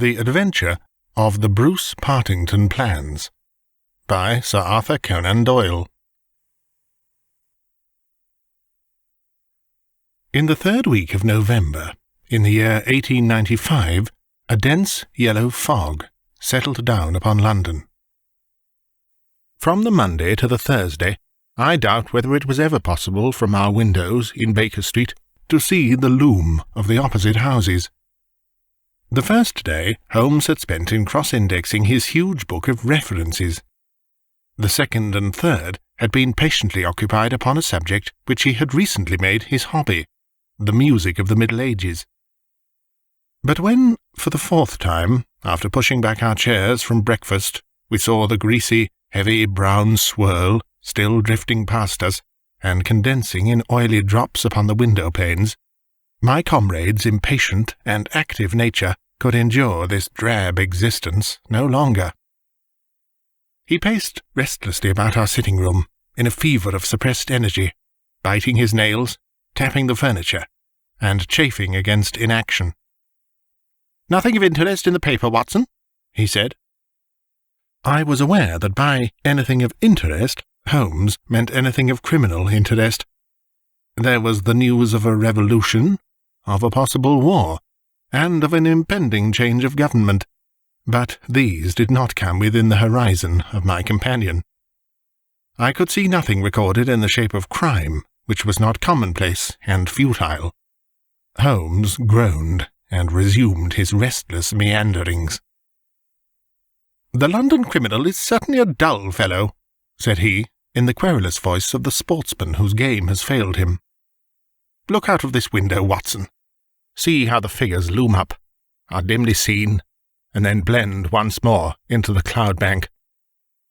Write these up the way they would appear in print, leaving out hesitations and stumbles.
The Adventure of the Bruce-Partington Plans by Sir Arthur Conan Doyle. In the third week of November, in the year 1895, a dense yellow fog settled down upon London. From the Monday to the Thursday, I doubt whether it was ever possible from our windows in Baker Street to see the loom of the opposite houses. The first day Holmes had spent in cross-indexing his huge book of references. The second and third had been patiently occupied upon a subject which he had recently made his hobby, the music of the Middle Ages. But when, for the fourth time, after pushing back our chairs from breakfast, we saw the greasy, heavy brown swirl still drifting past us and condensing in oily drops upon the window-panes, my comrade's impatient and active nature could endure this drab existence no longer. He paced restlessly about our sitting-room in a fever of suppressed energy, biting his nails, tapping the furniture, and chafing against inaction. "Nothing of interest in the paper, Watson," he said. I was aware that by anything of interest, Holmes meant anything of criminal interest. There was the news of a revolution, of a possible war, and of an impending change of government, but these did not come within the horizon of my companion. I could see nothing recorded in the shape of crime which was not commonplace and futile. Holmes groaned and resumed his restless meanderings. "The London criminal is certainly a dull fellow," said he, in the querulous voice of the sportsman whose game has failed him. "Look out of this window, Watson. See how the figures loom up, are dimly seen, and then blend once more into the cloud bank.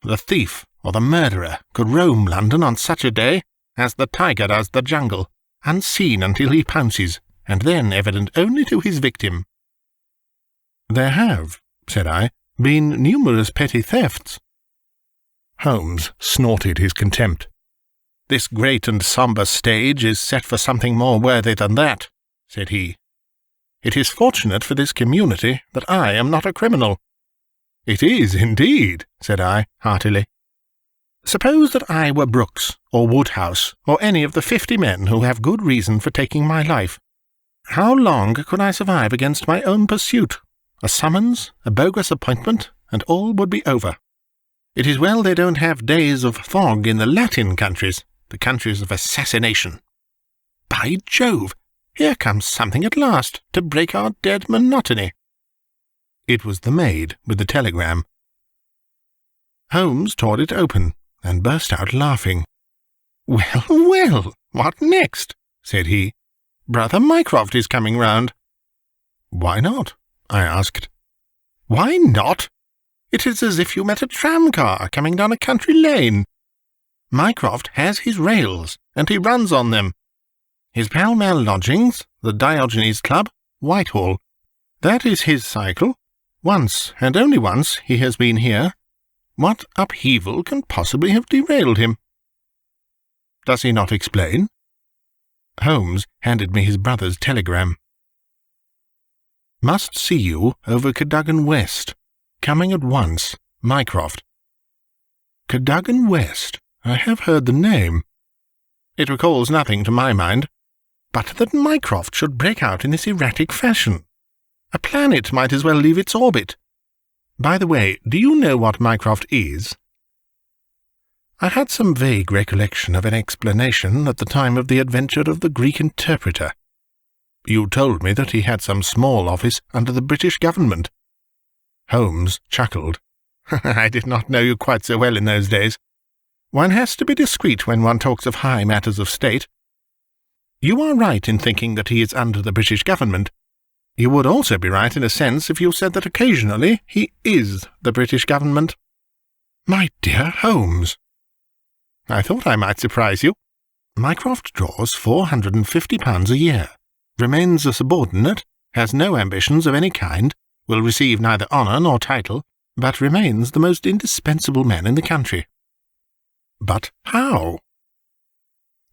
The thief or the murderer could roam London on such a day as the tiger does the jungle, unseen until he pounces, and then evident only to his victim." "There have," said I, "been numerous petty thefts." Holmes snorted his contempt. "This great and sombre stage is set for something more worthy than that," said he. "It is fortunate for this community that I am not a criminal." "It is, indeed," said I, heartily. "Suppose that I were Brooks, or Woodhouse, or any of the 50 men who have good reason for taking my life. How long could I survive against my own pursuit? A summons, a bogus appointment, and all would be over. It is well they don't have days of fog in the Latin countries, the countries of assassination. By Jove! Here comes something at last to break our dead monotony." It was the maid with the telegram. Holmes tore it open and burst out laughing. "Well, well, what next?" said he. "Brother Mycroft is coming round." "Why not?" I asked. "Why not? It is as if you met a tram-car coming down a country lane. Mycroft has his rails, and he runs on them. His Pall-Mall lodgings, the Diogenes Club, Whitehall. That is his cycle. Once, and only once, he has been here. What upheaval can possibly have derailed him?" "Does he not explain?" Holmes handed me his brother's telegram. "Must see you over Cadogan West. Coming at once. Mycroft." Cadogan West. I have heard the name. It recalls nothing to my mind, but that Mycroft should break out in this erratic fashion. A planet might as well leave its orbit. By the way, do you know what Mycroft is? I had some vague recollection of an explanation at the time of the adventure of the Greek interpreter. You told me that he had some small office under the British government. Holmes chuckled. "I did not know you quite so well in those days. One has to be discreet when one talks of high matters of state. You are right in thinking that he is under the British government. You would also be right in a sense if you said that occasionally he is the British government." "My dear Holmes!" "I thought I might surprise you. Mycroft draws £450 a year, remains a subordinate, has no ambitions of any kind, will receive neither honour nor title, but remains the most indispensable man in the country." "But how?"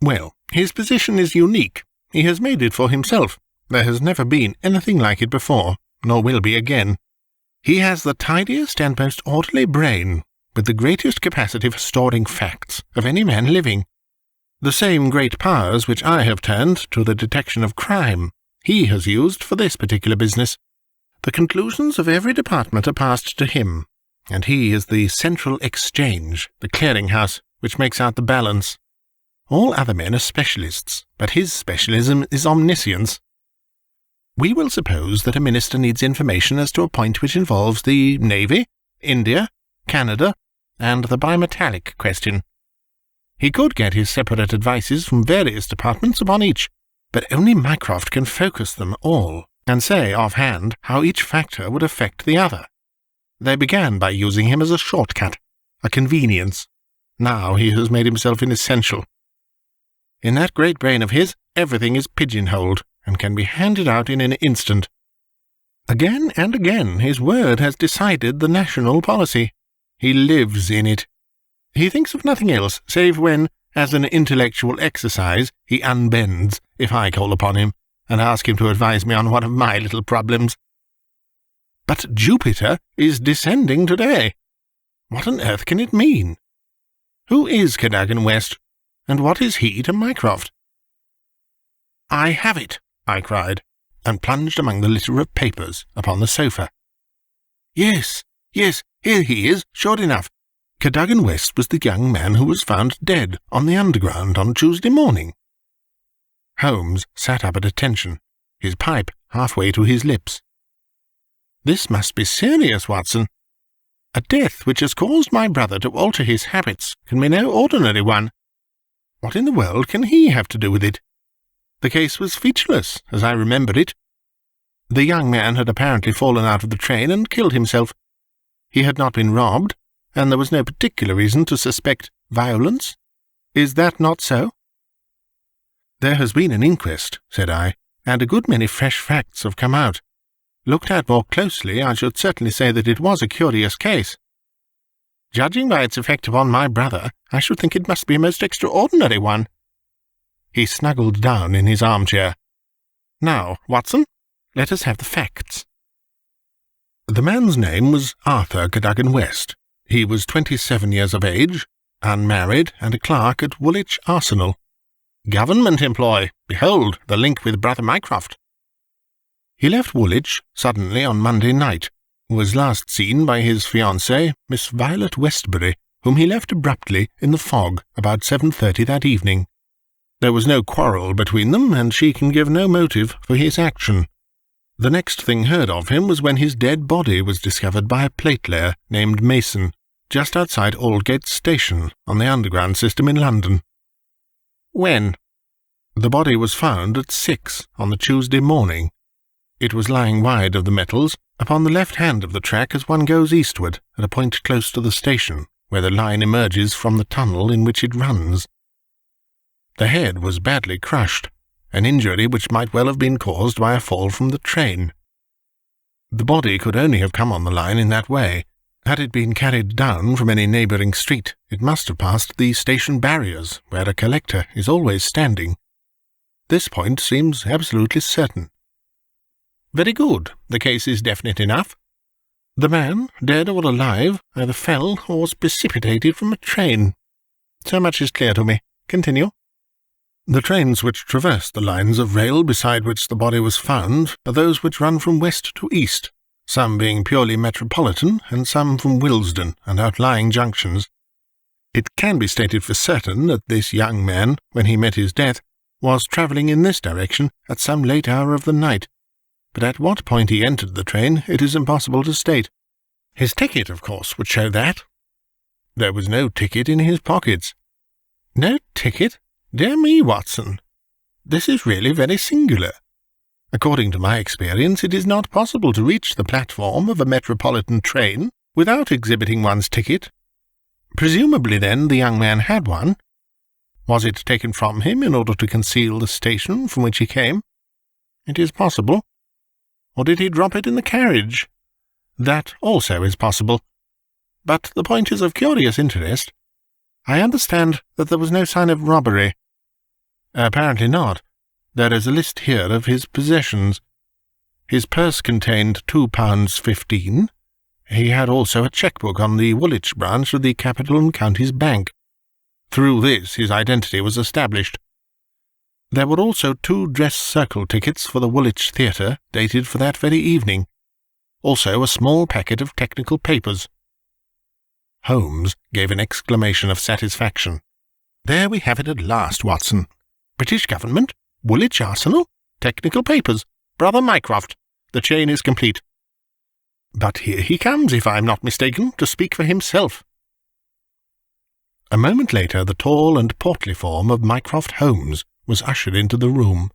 "Well, his position is unique. He has made it for himself. There has never been anything like it before, nor will be again. He has the tidiest and most orderly brain, with the greatest capacity for storing facts, of any man living. The same great powers which I have turned to the detection of crime, he has used for this particular business. The conclusions of every department are passed to him, and he is the central exchange, the clearing-house, which makes out the balance. All other men are specialists, but his specialism is omniscience. We will suppose that a minister needs information as to a point which involves the Navy, India, Canada, and the bimetallic question. He could get his separate advices from various departments upon each, but only Mycroft can focus them all, and say offhand how each factor would affect the other. They began by using him as a shortcut, a convenience. Now he has made himself inessential. In that great brain of his, everything is pigeonholed, and can be handed out in an instant. Again and again his word has decided the national policy. He lives in it. He thinks of nothing else, save when, as an intellectual exercise, he unbends if I call upon him, and ask him to advise me on one of my little problems. But Jupiter is descending today. What on earth can it mean? Who is Cadogan West, and what is he to Mycroft? "I have it," I cried, and plunged among the litter of papers upon the sofa. Yes, here he is, sure enough. Cadogan West was the young man who was found dead on the Underground on Tuesday morning. Holmes sat up at attention, his pipe halfway to his lips. This must be serious, Watson. A death which has caused my brother to alter his habits can be no ordinary one. What in the world can he have to do with it? The case was featureless, as I remember it. The young man had apparently fallen out of the train and killed himself. He had not been robbed, and there was no particular reason to suspect violence. Is that not so? There has been an inquest, said I, and a good many fresh facts have come out. Looked at more closely, I should certainly say that it was a curious case. Judging by its effect upon my brother, I should think it must be a most extraordinary one. He snuggled down in his armchair. Now, Watson, let us have the facts. The man's name was Arthur Cadogan West. He was 27 years of age, unmarried, and a clerk at Woolwich Arsenal. Government employ. Behold, the link with Brother Mycroft. He left Woolwich suddenly on Monday night, was last seen by his fiancée, Miss Violet Westbury, whom he left abruptly in the fog about 7:30 that evening. There was no quarrel between them, and she can give no motive for his action. The next thing heard of him was when his dead body was discovered by a platelayer named Mason, just outside Aldgate Station on the Underground system in London. When? The body was found at 6 on the Tuesday morning. It was lying wide of the metals, upon the left hand of the track as one goes eastward, at a point close to the station, where the line emerges from the tunnel in which it runs. The head was badly crushed, an injury which might well have been caused by a fall from the train. The body could only have come on the line in that way. Had it been carried down from any neighbouring street, it must have passed the station barriers, where a collector is always standing. This point seems absolutely certain. Very good. The case is definite enough. The man, dead or alive, either fell or was precipitated from a train. So much is clear to me. Continue. The trains which traverse the lines of rail beside which the body was found are those which run from west to east, some being purely metropolitan and some from Willesden and outlying junctions. It can be stated for certain that this young man, when he met his death, was travelling in this direction at some late hour of the night, but at what point he entered the train it is impossible to state. His ticket, of course, would show that. There was no ticket in his pockets. No ticket? Dear me, Watson, this is really very singular. According to my experience, it is not possible to reach the platform of a metropolitan train without exhibiting one's ticket. Presumably, then, the young man had one. Was it taken from him in order to conceal the station from which he came? It is possible. Or did he drop it in the carriage? That also is possible. But the point is of curious interest. I understand that there was no sign of robbery. Apparently not. There is a list here of his possessions. His purse contained £2.15, He had also a cheque-book on the Woolwich branch of the Capital and Counties Bank. Through this his identity was established. There were also 2 dress circle tickets for the Woolwich Theatre, dated for that very evening. Also a small packet of technical papers. Holmes gave an exclamation of satisfaction. "There we have it at last, Watson. British Government, Woolwich Arsenal, technical papers, Brother Mycroft. The chain is complete. But here he comes, if I am not mistaken, to speak for himself." A moment later the tall and portly form of Mycroft Holmes was ushered into the room.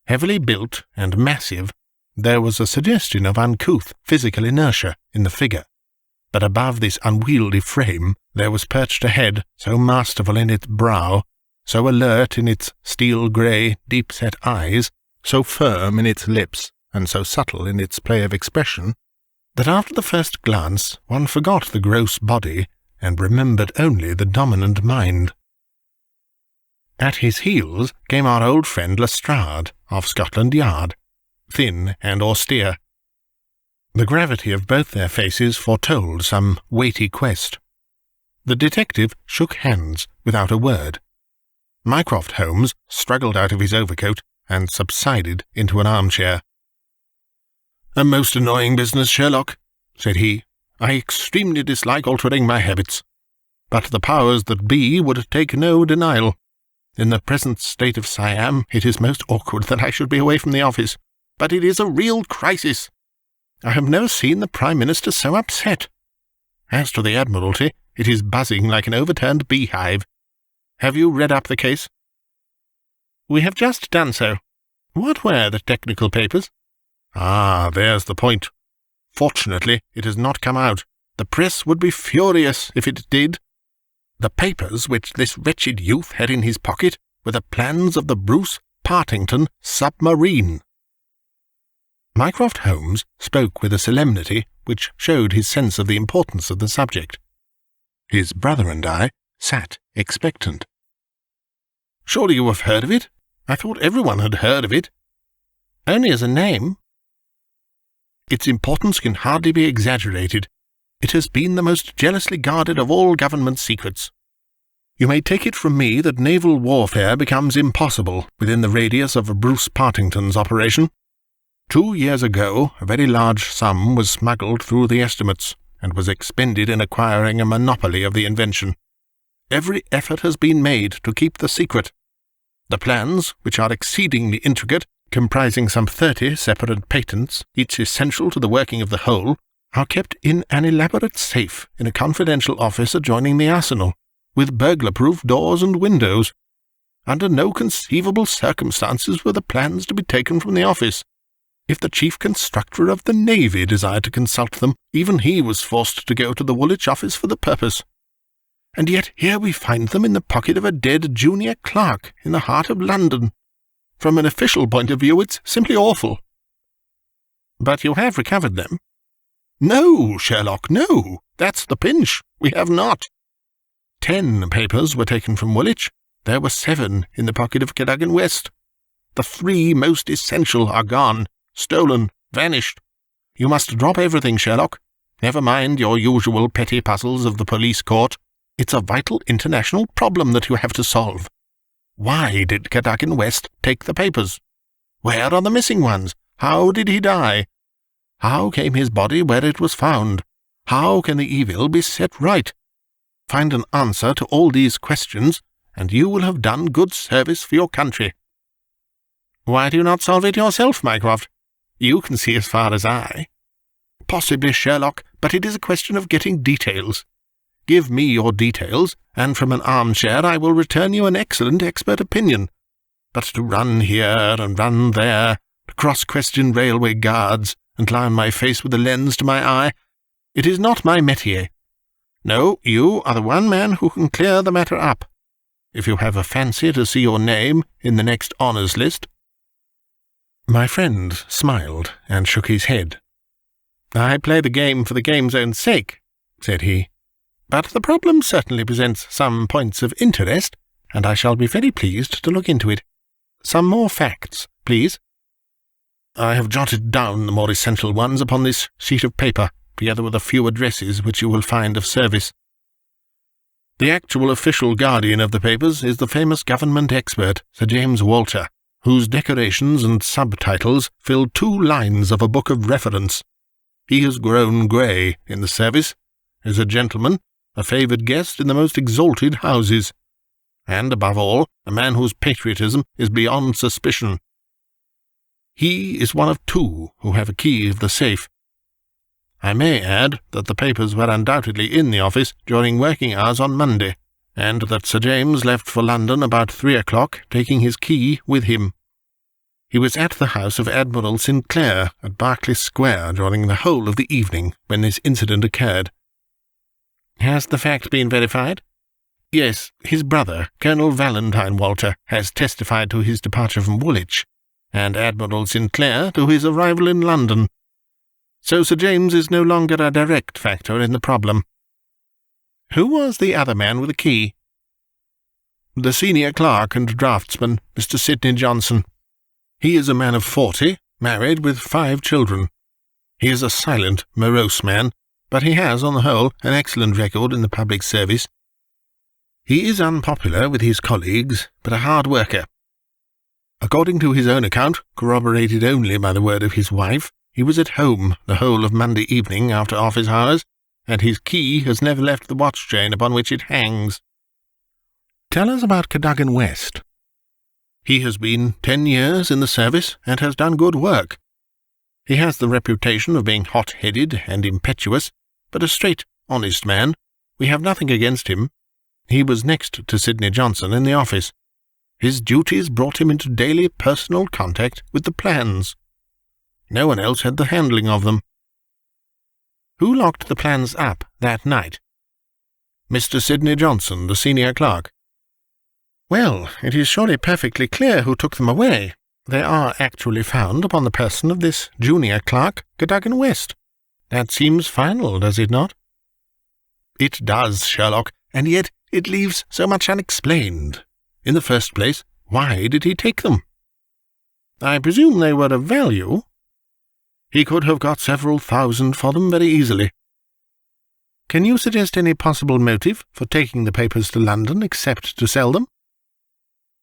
Heavily built and massive, there was a suggestion of uncouth physical inertia in the figure, but above this unwieldy frame there was perched a head so masterful in its brow, so alert in its steel-grey, deep-set eyes, so firm in its lips, and so subtle in its play of expression, that after the first glance one forgot the gross body and remembered only the dominant mind. At his heels came our old friend Lestrade, of Scotland Yard, thin and austere. The gravity of both their faces foretold some weighty quest. The detective shook hands without a word. Mycroft Holmes struggled out of his overcoat and subsided into an armchair. "A most annoying business, Sherlock," said he. "I extremely dislike altering my habits. But the powers that be would take no denial. In the present state of Siam, it is most awkward that I should be away from the office. But it is a real crisis. I have never seen the Prime Minister so upset. As to the Admiralty, it is buzzing like an overturned beehive. Have you read up the case?" "We have just done so. What were the technical papers?" "Ah, there's the point. Fortunately, it has not come out. The press would be furious if it did. The papers which this wretched youth had in his pocket were the plans of the Bruce-Partington submarine." Mycroft Holmes spoke with a solemnity which showed his sense of the importance of the subject. His brother and I sat expectant. "Surely you have heard of it? I thought everyone had heard of it." "Only as a name." "Its importance can hardly be exaggerated. It has been the most jealously guarded of all government secrets. You may take it from me that naval warfare becomes impossible within the radius of Bruce-Partington's operation. 2 years ago a very large sum was smuggled through the estimates, and was expended in acquiring a monopoly of the invention. Every effort has been made to keep the secret. The plans, which are exceedingly intricate, comprising some 30 separate patents, each essential to the working of the whole, are kept in an elaborate safe in a confidential office adjoining the arsenal, with burglar-proof doors and windows. Under no conceivable circumstances were the plans to be taken from the office. If the chief constructor of the Navy desired to consult them, even he was forced to go to the Woolwich office for the purpose. And yet here we find them in the pocket of a dead junior clerk in the heart of London. From an official point of view, it's simply awful." "But you have recovered them?" "No, Sherlock, no. That's the pinch. We have not. 10 papers were taken from Woolwich. There were 7 in the pocket of Cadogan West. The 3 most essential are gone, stolen, vanished. You must drop everything, Sherlock. Never mind your usual petty puzzles of the police court. It's a vital international problem that you have to solve. Why did Cadogan West take the papers? Where are the missing ones? How did he die? How came his body where it was found? How can the evil be set right? Find an answer to all these questions, and you will have done good service for your country." "Why do you not solve it yourself, Mycroft? You can see as far as I." "Possibly, Sherlock, but it is a question of getting details. Give me your details, and from an armchair I will return you an excellent expert opinion. But to run here and run there, to cross-question railway guards, and lie on my face with a lens to my eye, it is not my métier. No, you are the one man who can clear the matter up. If you have a fancy to see your name in the next honours list." My friend smiled and shook his head. "I play the game for the game's own sake," said he. "But the problem certainly presents some points of interest, and I shall be very pleased to look into it. Some more facts, please." "I have jotted down the more essential ones upon this sheet of paper," together with a few addresses which you will find of service. The actual official guardian of the papers is the famous government expert, Sir James Walter, whose decorations and subtitles fill 2 lines of a book of reference. He has grown grey in the service, is a gentleman, a favoured guest in the most exalted houses, and, above all, a man whose patriotism is beyond suspicion. He is one of 2 who have a key of the safe. I may add that the papers were undoubtedly in the office during working hours on Monday, and that Sir James left for London about 3 o'clock, taking his key with him. He was at the house of Admiral Sinclair at Berkeley Square during the whole of the evening when this incident occurred. Has the fact been verified? Yes, his brother, Colonel Valentine Walter, has testified to his departure from Woolwich, and Admiral Sinclair to his arrival in London. So Sir James is no longer a direct factor in the problem. Who was the other man with the key? The senior clerk and draftsman, Mr. Sidney Johnson. He is a man of 40, married with 5 children. He is a silent, morose man, but he has, on the whole, an excellent record in the public service. He is unpopular with his colleagues, but a hard worker. According to his own account, corroborated only by the word of his wife, he was at home the whole of Monday evening after office hours, and his key has never left the watch-chain upon which it hangs. Tell us about Cadogan West. He has been 10 years in the service and has done good work. He has the reputation of being hot-headed and impetuous, but a straight, honest man. We have nothing against him. He was next to Sidney Johnson in the office. His duties brought him into daily personal contact with the plans. No one else had the handling of them. Who locked the plans up that night? Mr. Sidney Johnson, the senior clerk. Well, it is surely perfectly clear who took them away. They are actually found upon the person of this junior clerk, Cadogan West. That seems final, does it not? It does, Sherlock, and yet it leaves so much unexplained. In the first place, why did he take them? I presume they were of value. He could have got several thousand for them very easily. Can you suggest any possible motive for taking the papers to London except to sell them?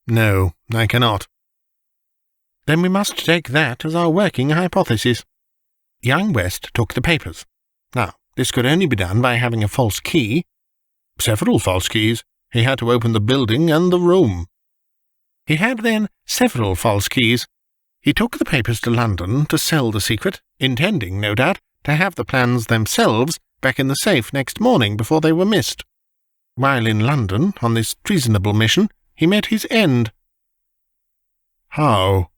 No, I cannot. Then we must take that as our working hypothesis. Young West took the papers. Now, this could only be done by having a false key. Several false keys. He had to open the building and the room. He had, then, several false keys. He took the papers to London to sell the secret, intending, no doubt, to have the plans themselves back in the safe next morning before they were missed. While in London, on this treasonable mission, he met his end. How?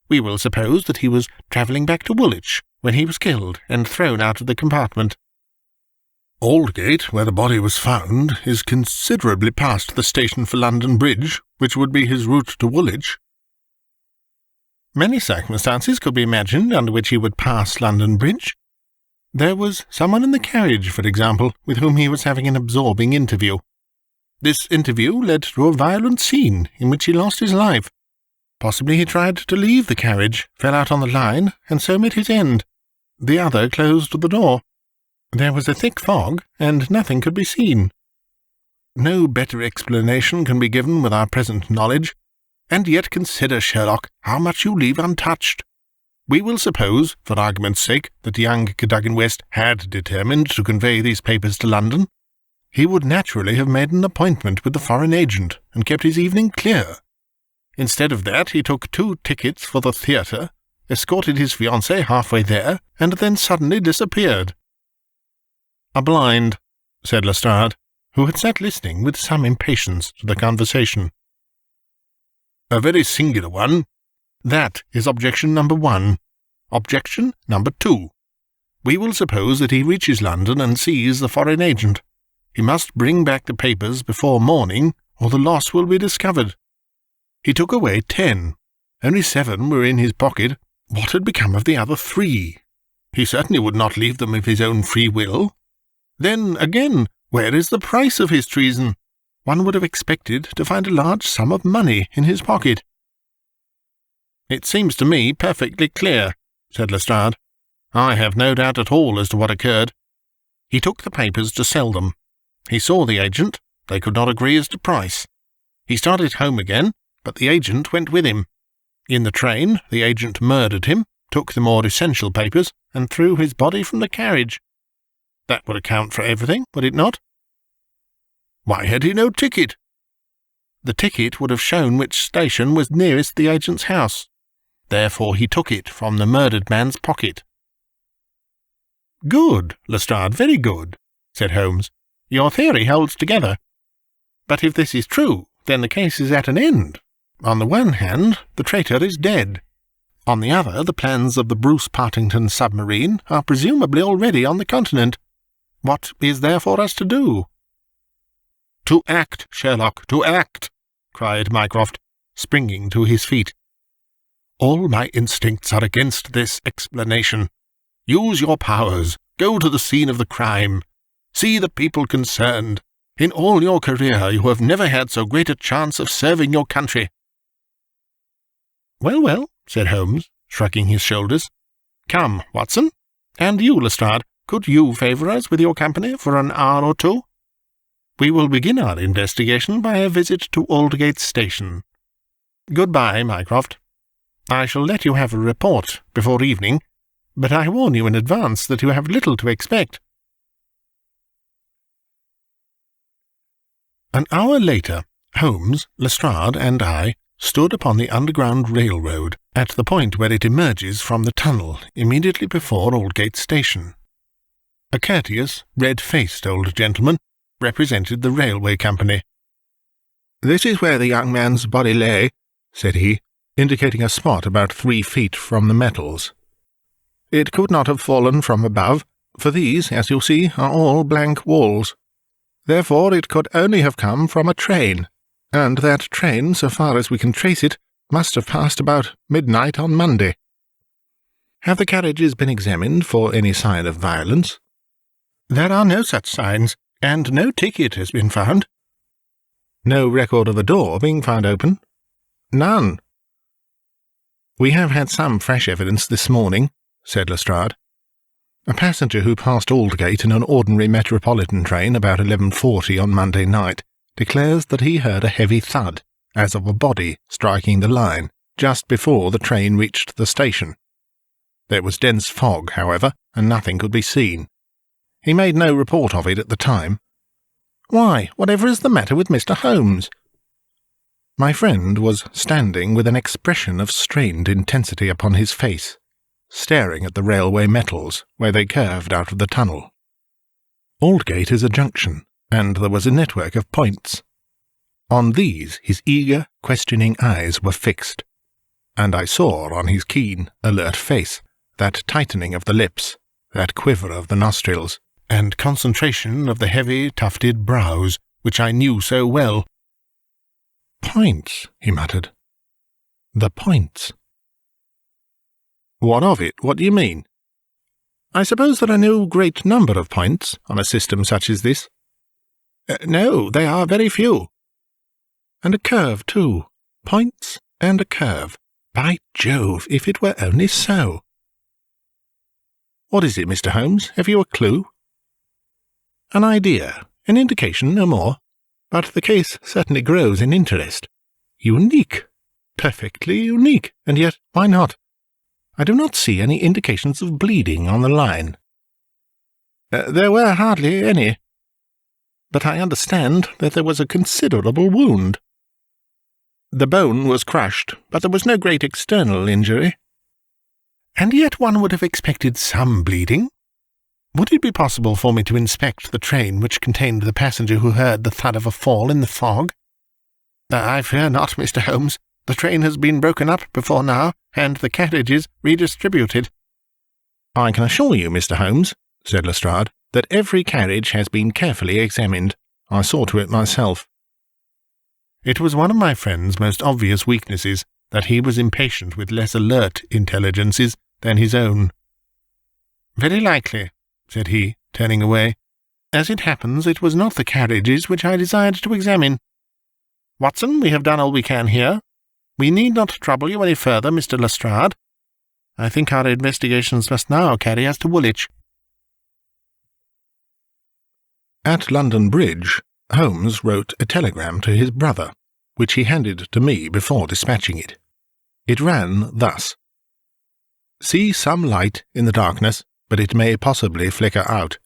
We will suppose that he was travelling back to Woolwich when he was killed and thrown out of the compartment. Aldgate, where the body was found, is considerably past the station for London Bridge, which would be his route to Woolwich. Many circumstances could be imagined under which he would pass London Bridge. There was someone in the carriage, for example, with whom he was having an absorbing interview. This interview led to a violent scene in which he lost his life. Possibly he tried to leave the carriage, fell out on the line, and so met his end. The other closed the door. There was a thick fog, and nothing could be seen. No better explanation can be given with our present knowledge. And yet consider, Sherlock, how much you leave untouched. We will suppose, for argument's sake, that young Cadogan West had determined to convey these papers to London. He would naturally have made an appointment with the foreign agent and kept his evening clear. Instead of that, he took 2 tickets for the theatre, escorted his fiancée halfway there, and then suddenly disappeared. "A blind," said Lestrade, who had sat listening with some impatience to the conversation. "A very singular one. That is objection number 1. Objection number 2. We will suppose that he reaches London and sees the foreign agent. He must bring back the papers before morning, or the loss will be discovered. He took away 10. Only 7 were in his pocket. What had become of the other 3? He certainly would not leave them of his own free will. Then, again, where is the price of his treason? One would have expected to find a large sum of money in his pocket." "It seems to me perfectly clear," said Lestrade. I have no doubt at all as to what occurred. He took the papers to sell them. He saw the agent. They could not agree as to price. He started home again, but the agent went with him. In the train, the agent murdered him, took the more essential papers, and threw his body from the carriage. That would account for everything, would it not? Why had he no ticket? The ticket would have shown which station was nearest the agent's house. Therefore he took it from the murdered man's pocket. "Good, Lestrade, very good," said Holmes. "Your theory holds together. But if this is true, then the case is at an end. On the one hand, the traitor is dead. On the other, the plans of the Bruce-Partington submarine are presumably already on the continent. What is there for us to do?" "To act, Sherlock, to act!" cried Mycroft, springing to his feet. "All my instincts are against this explanation. Use your powers. Go to the scene of the crime. See the people concerned. In all your career you have never had so great a chance of serving your country." "Well, well," said Holmes, shrugging his shoulders. "Come, Watson. And you, Lestrade, could you favour us with your company for an hour or two? We will begin our investigation by a visit to Aldgate Station. Goodbye, Mycroft. I shall let you have a report before evening, but I warn you in advance that you have little to expect." An hour later, Holmes, Lestrade, and I stood upon the Underground Railroad at the point where it emerges from the tunnel immediately before Aldgate Station. A courteous, red-faced old gentleman represented the railway company. "This is where the young man's body lay," said he, indicating a spot about 3 feet from the metals. "It could not have fallen from above, for these, as you see, are all blank walls. Therefore it could only have come from a train, and that train, so far as we can trace it, must have passed about midnight on Monday." "Have the carriages been examined for any sign of violence?" "There are no such signs, and no ticket has been found." "No record of a door being found open?" "None." "We have had some fresh evidence this morning," said Lestrade. "A passenger who passed Aldgate in an ordinary metropolitan train about 11:40 on Monday night declares that he heard a heavy thud, as of a body striking the line, just before the train reached the station. There was dense fog, however, and nothing could be seen. He made no report of it at the time." "Why, whatever is the matter with Mr. Holmes?" My friend was standing with an expression of strained intensity upon his face, staring at the railway metals where they curved out of the tunnel. Aldgate is a junction, and there was a network of points. On these his eager, questioning eyes were fixed, and I saw on his keen, alert face that tightening of the lips, that quiver of the nostrils, and concentration of the heavy, tufted brows, which I knew so well. "Points," he muttered. "The points." "What of it? What do you mean?" "I suppose there are no great number of points on a system such as this?" "No, they are very few." "And a curve, too. Points and a curve. By Jove, if it were only so." "What is it, Mr. Holmes? Have you a clue?" "An idea, an indication, no more. But the case certainly grows in interest. Unique, perfectly unique, and yet why not? I do not see any indications of bleeding on the line." "There were hardly any. But I understand that there was a considerable wound." "The bone was crushed, but there was no great external injury." "And yet one would have expected some bleeding. Would it be possible for me to inspect the train which contained the passenger who heard the thud of a fall in the fog?" "I fear not, Mr. Holmes. The train has been broken up before now, and the carriages redistributed." "I can assure you, Mr. Holmes," said Lestrade, "that every carriage has been carefully examined. I saw to it myself." It was one of my friend's most obvious weaknesses that he was impatient with less alert intelligences than his own. "Very likely," said he, turning away. "As it happens, it was not the carriages which I desired to examine. Watson, we have done all we can here. We need not trouble you any further, Mr. Lestrade. I think our investigations must now carry us to Woolwich. At London Bridge, Holmes wrote a telegram to his brother, which he handed to me before dispatching it. It ran thus: "See some light in the darkness, but it may possibly flicker out.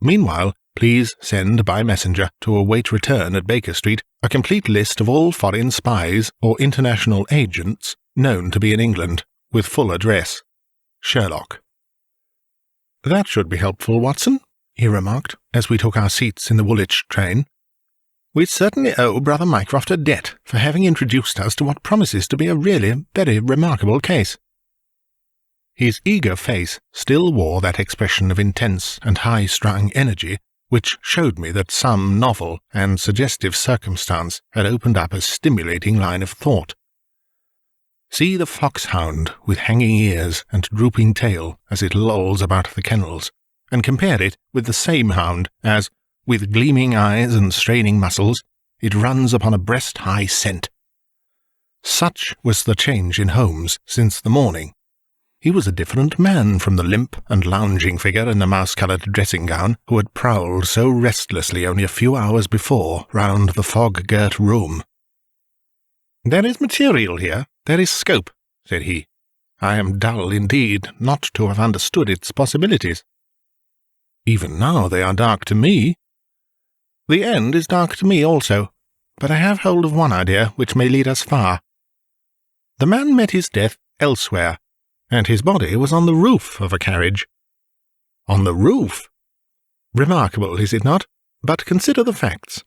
Meanwhile, please send by messenger to await return at Baker Street a complete list of all foreign spies or international agents known to be in England, with full address. Sherlock." "That should be helpful, Watson," he remarked, as we took our seats in the Woolwich train. "We certainly owe Brother Mycroft a debt for having introduced us to what promises to be a really very remarkable case." His eager face still wore that expression of intense and high-strung energy which showed me that some novel and suggestive circumstance had opened up a stimulating line of thought. See the foxhound with hanging ears and drooping tail as it lolls about the kennels, and compare it with the same hound as, with gleaming eyes and straining muscles, it runs upon a breast-high scent. Such was the change in Holmes since the morning. He was a different man from the limp and lounging figure in the mouse-coloured dressing-gown who had prowled so restlessly only a few hours before round the fog-girt room. "There is material here, there is scope," said he. "I am dull indeed not to have understood its possibilities. Even now they are dark to me. The end is dark to me also, but I have hold of one idea which may lead us far. The man met his death elsewhere, and his body was on the roof of a carriage." "On the roof?" "Remarkable, is it not? But consider the facts.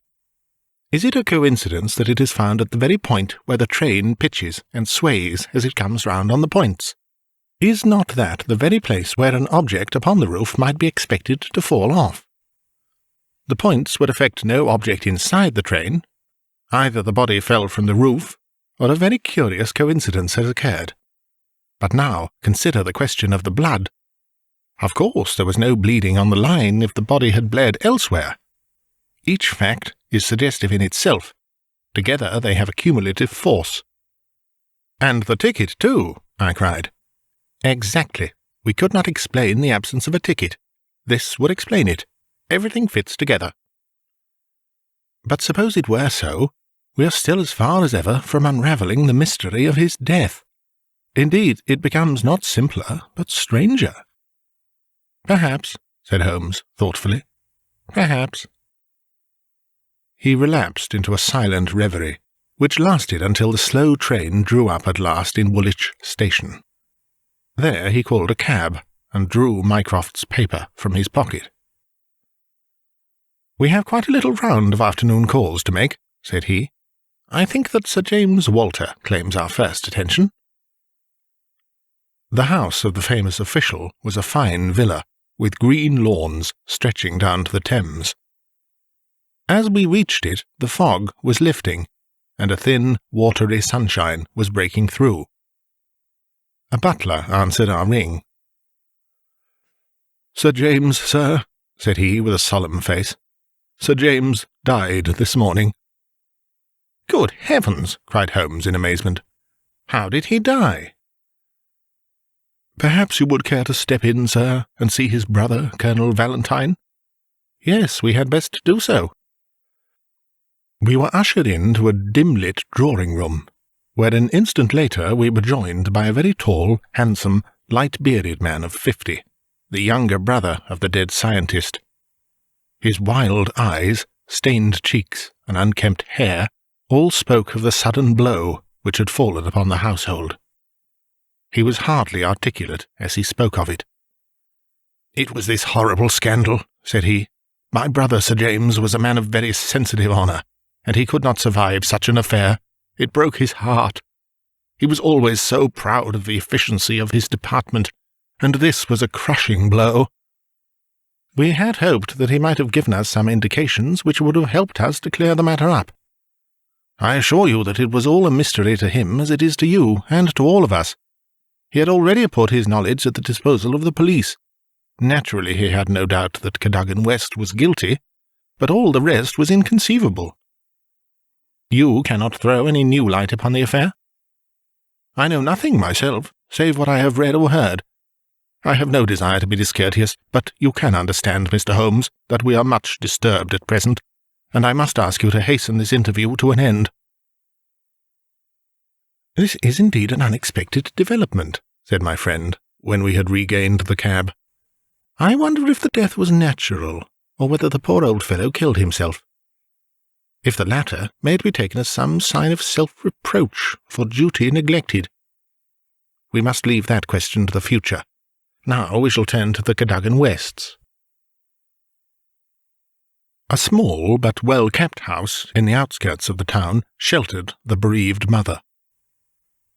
Is it a coincidence that it is found at the very point where the train pitches and sways as it comes round on the points? Is not that the very place where an object upon the roof might be expected to fall off? The points would affect no object inside the train. Either the body fell from the roof, or a very curious coincidence has occurred. But now consider the question of the blood. Of course there was no bleeding on the line if the body had bled elsewhere. Each fact is suggestive in itself. Together they have a cumulative force." "And the ticket, too," I cried. "Exactly. We could not explain the absence of a ticket. This would explain it. Everything fits together." "But suppose it were so, we are still as far as ever from unravelling the mystery of his death. Indeed, it becomes not simpler, but stranger." "Perhaps," said Holmes, thoughtfully. "Perhaps." He relapsed into a silent reverie, which lasted until the slow train drew up at last in Woolwich station. There he called a cab, and drew Mycroft's paper from his pocket. "We have quite a little round of afternoon calls to make," said he. "I think that Sir James Walter claims our first attention." The house of the famous official was a fine villa, with green lawns stretching down to the Thames. As we reached it, the fog was lifting, and a thin, watery sunshine was breaking through. A butler answered our ring. "Sir James, sir," said he with a solemn face. "Sir James died this morning." "Good heavens!" cried Holmes in amazement. "How did he die?" "Perhaps you would care to step in, sir, and see his brother, Colonel Valentine?" "Yes, we had best do so." We were ushered into a dim-lit drawing-room, where an instant later we were joined by a very tall, handsome, light-bearded man of 50, the younger brother of the dead scientist. His wild eyes, stained cheeks, and unkempt hair all spoke of the sudden blow which had fallen upon the household. He was hardly articulate as he spoke of it. "It was this horrible scandal," said he. "My brother Sir James was a man of very sensitive honour, and he could not survive such an affair. It broke his heart. He was always so proud of the efficiency of his department, and this was a crushing blow. We had hoped that he might have given us some indications which would have helped us to clear the matter up. I assure you that it was all a mystery to him as it is to you and to all of us. He had already put his knowledge at the disposal of the police. Naturally he had no doubt that Cadogan West was guilty, but all the rest was inconceivable. You cannot throw any new light upon the affair?" I know nothing myself, save what I have read or heard. I have no desire to be discourteous, but you can understand, Mr. Holmes, that we are much disturbed at present, and I must ask you to hasten this interview to an end." "This is indeed an unexpected development," said my friend, when we had regained the cab. "I wonder if the death was natural, or whether the poor old fellow killed himself. If the latter, may it be taken as some sign of self-reproach for duty neglected. We must leave that question to the future. Now we shall turn to the Cadogan Wests." A small but well-kept house in the outskirts of the town sheltered the bereaved mother.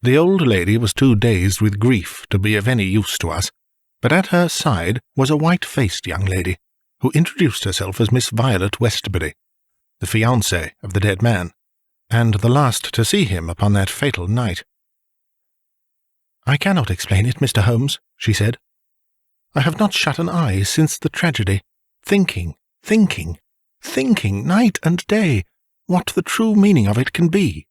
The old lady was too dazed with grief to be of any use to us, but at her side was a white-faced young lady, who introduced herself as Miss Violet Westbury, the fiancée of the dead man, and the last to see him upon that fatal night. "I cannot explain it, Mr. Holmes," she said. "I have not shut an eye since the tragedy, thinking night and day what the true meaning of it can be.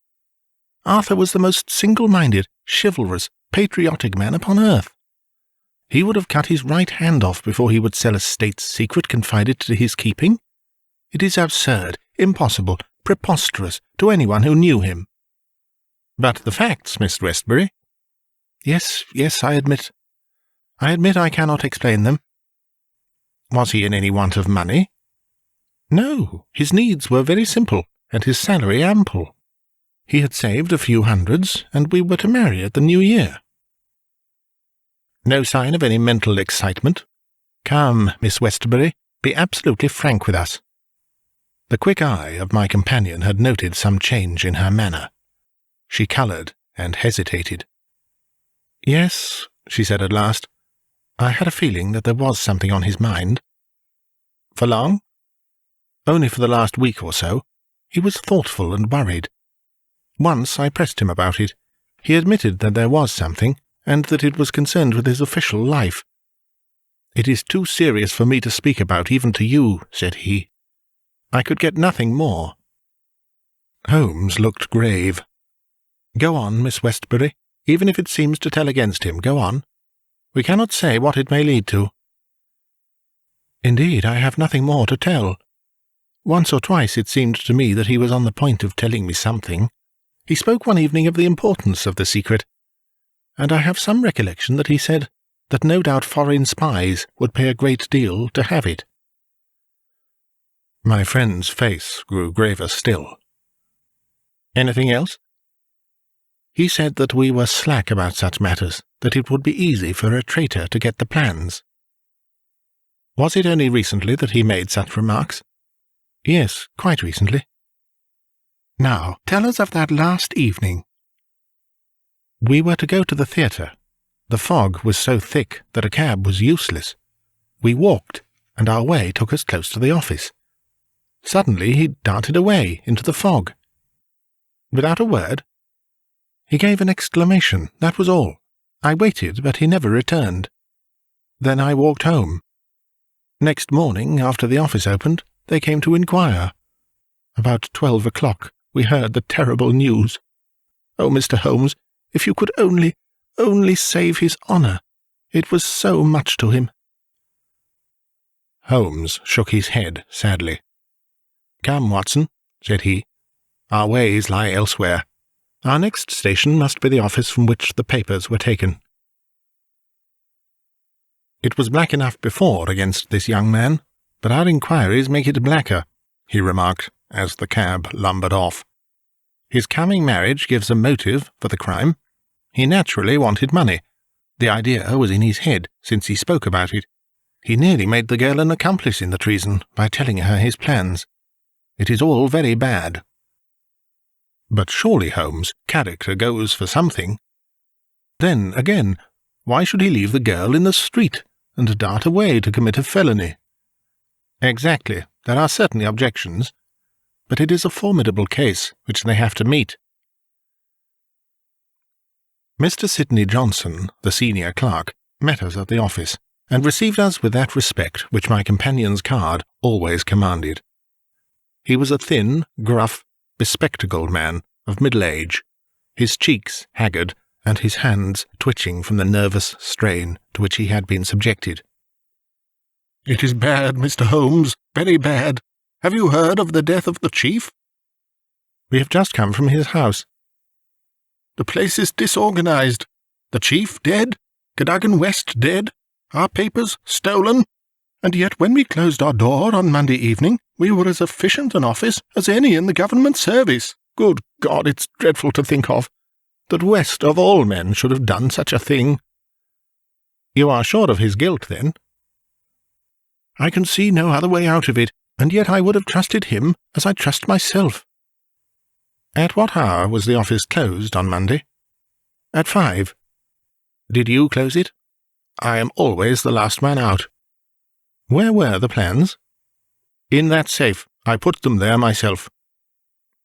Arthur was the most single-minded, chivalrous, patriotic man upon earth. He would have cut his right hand off before he would sell a state secret confided to his keeping. It is absurd, impossible, preposterous to anyone who knew him." "But the facts, Miss Westbury?" Yes, I admit I cannot explain them." "Was he in any want of money?" "No, his needs were very simple, and his salary ample. He had saved a few hundreds, and we were to marry at the new year." "No sign of any mental excitement? Come, Miss Westbury, be absolutely frank with us." The quick eye of my companion had noted some change in her manner. She coloured and hesitated. "Yes," she said at last, "I had a feeling that there was something on his mind." "For long?" "Only for the last week or so. He was thoughtful and worried. Once I pressed him about it. He admitted that there was something, and that it was concerned with his official life. 'It is too serious for me to speak about, even to you,' said he. I could get nothing more." Holmes looked grave. "Go on, Miss Westbury. Even if it seems to tell against him, go on. We cannot say what it may lead to." "Indeed, I have nothing more to tell. Once or twice it seemed to me that he was on the point of telling me something. He spoke one evening of the importance of the secret, and I have some recollection that he said that no doubt foreign spies would pay a great deal to have it." My friend's face grew graver still. "Anything else?" "He said that we were slack about such matters, that it would be easy for a traitor to get the plans." "Was it only recently that he made such remarks?" "Yes, quite recently." "Now, tell us of that last evening." "We were to go to the theatre. The fog was so thick that a cab was useless. We walked, and our way took us close to the office. Suddenly he darted away into the fog." "Without a word?" "He gave an exclamation, that was all. I waited, but he never returned. Then I walked home. Next morning, after the office opened, they came to inquire. About 12 o'clock we heard the terrible news. Oh, Mr. Holmes, if you could only save his honour. It was so much to him." Holmes shook his head sadly. "Come, Watson," said he. "Our ways lie elsewhere. Our next station must be the office from which the papers were taken." "It was black enough before against this young man, but our inquiries make it blacker," he remarked, as the cab lumbered off. "His coming marriage gives a motive for the crime. He naturally wanted money. The idea was in his head, since he spoke about it. He nearly made the girl an accomplice in the treason by telling her his plans. It is all very bad." "But surely, Holmes, character goes for something. Then, again, why should he leave the girl in the street and dart away to commit a felony?" "Exactly. There are certainly objections. But it is a formidable case which they have to meet." Mr. Sidney Johnson, the senior clerk, met us at the office, and received us with that respect which my companion's card always commanded. He was a thin, gruff, bespectacled man of middle age, his cheeks haggard and his hands twitching from the nervous strain to which he had been subjected. "It is bad, Mr. Holmes, very bad. Have you heard of the death of the chief?" "We have just come from his house." "The place is disorganized. The chief dead, Cadogan West dead, our papers stolen, and yet when we closed our door on Monday evening, we were as efficient an office as any in the government service. Good God, it's dreadful to think of. That West, of all men, should have done such a thing." "You are sure of his guilt, then?" "I can see no other way out of it, and yet I would have trusted him as I trust myself." "At what hour was the office closed on Monday?" "At 5. "Did you close it?" "I am always the last man out." "Where were the plans?" "In that safe. I put them there myself."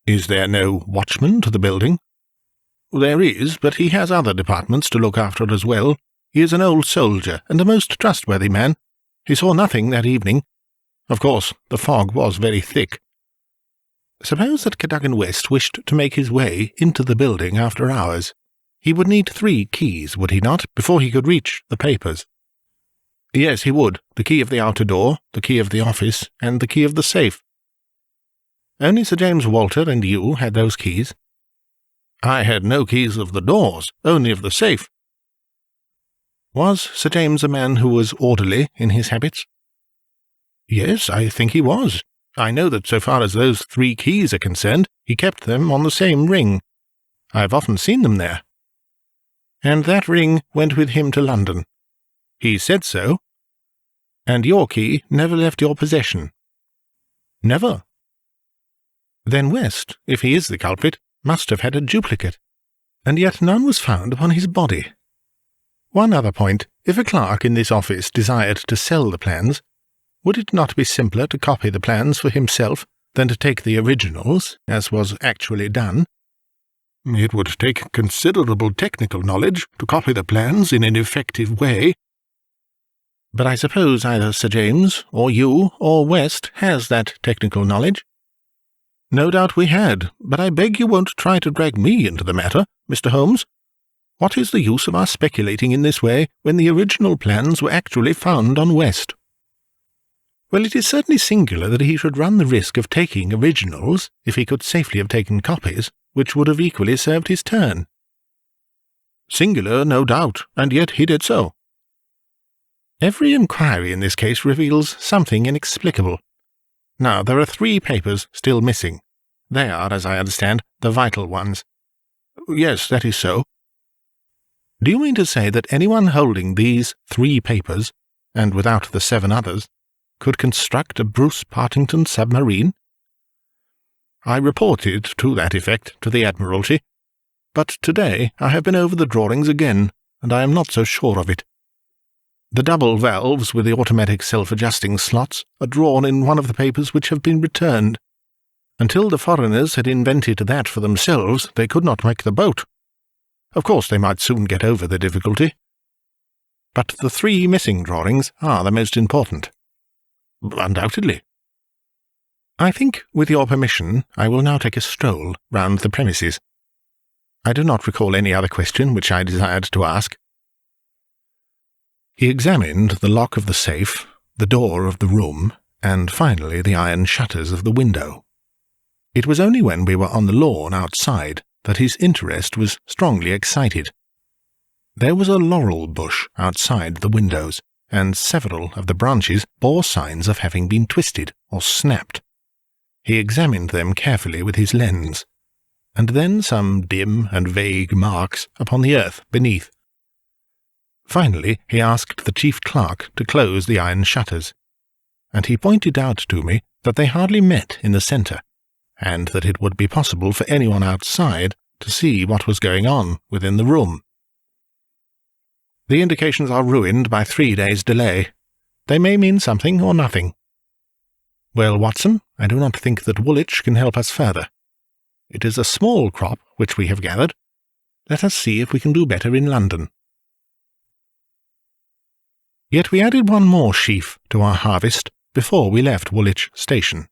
"Is there no watchman to the building?" "There is, but he has other departments to look after as well. He is an old soldier, and a most trustworthy man. He saw nothing that evening. Of course, the fog was very thick." "Suppose that Cadogan West wished to make his way into the building after hours. He would need 3 keys, would he not, before he could reach the papers?" "Yes, he would. The key of the outer door, the key of the office, and the key of the safe." "Only Sir James Walter and you had those keys?" "I had no keys of the doors, only of the safe." "Was Sir James a man who was orderly in his habits?" "Yes, I think he was. I know that so far as those 3 keys are concerned, he kept them on the same ring. I have often seen them there." "And that ring went with him to London?" "He said so." "And your key never left your possession?" "Never." "Then West, if he is the culprit, must have had a duplicate, and yet none was found upon his body. One other point, if a clerk in this office desired to sell the plans, would it not be simpler to copy the plans for himself than to take the originals, as was actually done?" "It would take considerable technical knowledge to copy the plans in an effective way." "But I suppose either Sir James, or you, or West has that technical knowledge?" "No doubt we had, but I beg you won't try to drag me into the matter, Mr. Holmes. What is the use of our speculating in this way when the original plans were actually found on West?" "Well, it is certainly singular that he should run the risk of taking originals, if he could safely have taken copies, which would have equally served his turn." "Singular, no doubt, and yet he did so." "Every inquiry in this case reveals something inexplicable. Now, there are 3 papers still missing. They are, as I understand, the vital ones." "Yes, that is so." "Do you mean to say that anyone holding these 3 papers, and without the 7 others, could construct a Bruce-Partington submarine?" "I reported to that effect to the Admiralty, but today I have been over the drawings again, and I am not so sure of it. The double valves with the automatic self-adjusting slots are drawn in one of the papers which have been returned. Until the foreigners had invented that for themselves, they could not make the boat. Of course, they might soon get over the difficulty. But the 3 missing drawings are the most important." "Undoubtedly." "I think, with your permission, I will now take a stroll round the premises. I do not recall any other question which I desired to ask." He examined the lock of the safe, the door of the room, and finally the iron shutters of the window. It was only when we were on the lawn outside that his interest was strongly excited. There was a laurel bush outside the windows, and several of the branches bore signs of having been twisted or snapped. He examined them carefully with his lens, and then some dim and vague marks upon the earth beneath. Finally, he asked the chief clerk to close the iron shutters, and he pointed out to me that they hardly met in the centre, and that it would be possible for anyone outside to see what was going on within the room. "The indications are ruined by 3 days' delay. They may mean something or nothing. Well, Watson, I do not think that Woolwich can help us further. It is a small crop which we have gathered. Let us see if we can do better in London." Yet we added one more sheaf to our harvest before we left Woolwich Station.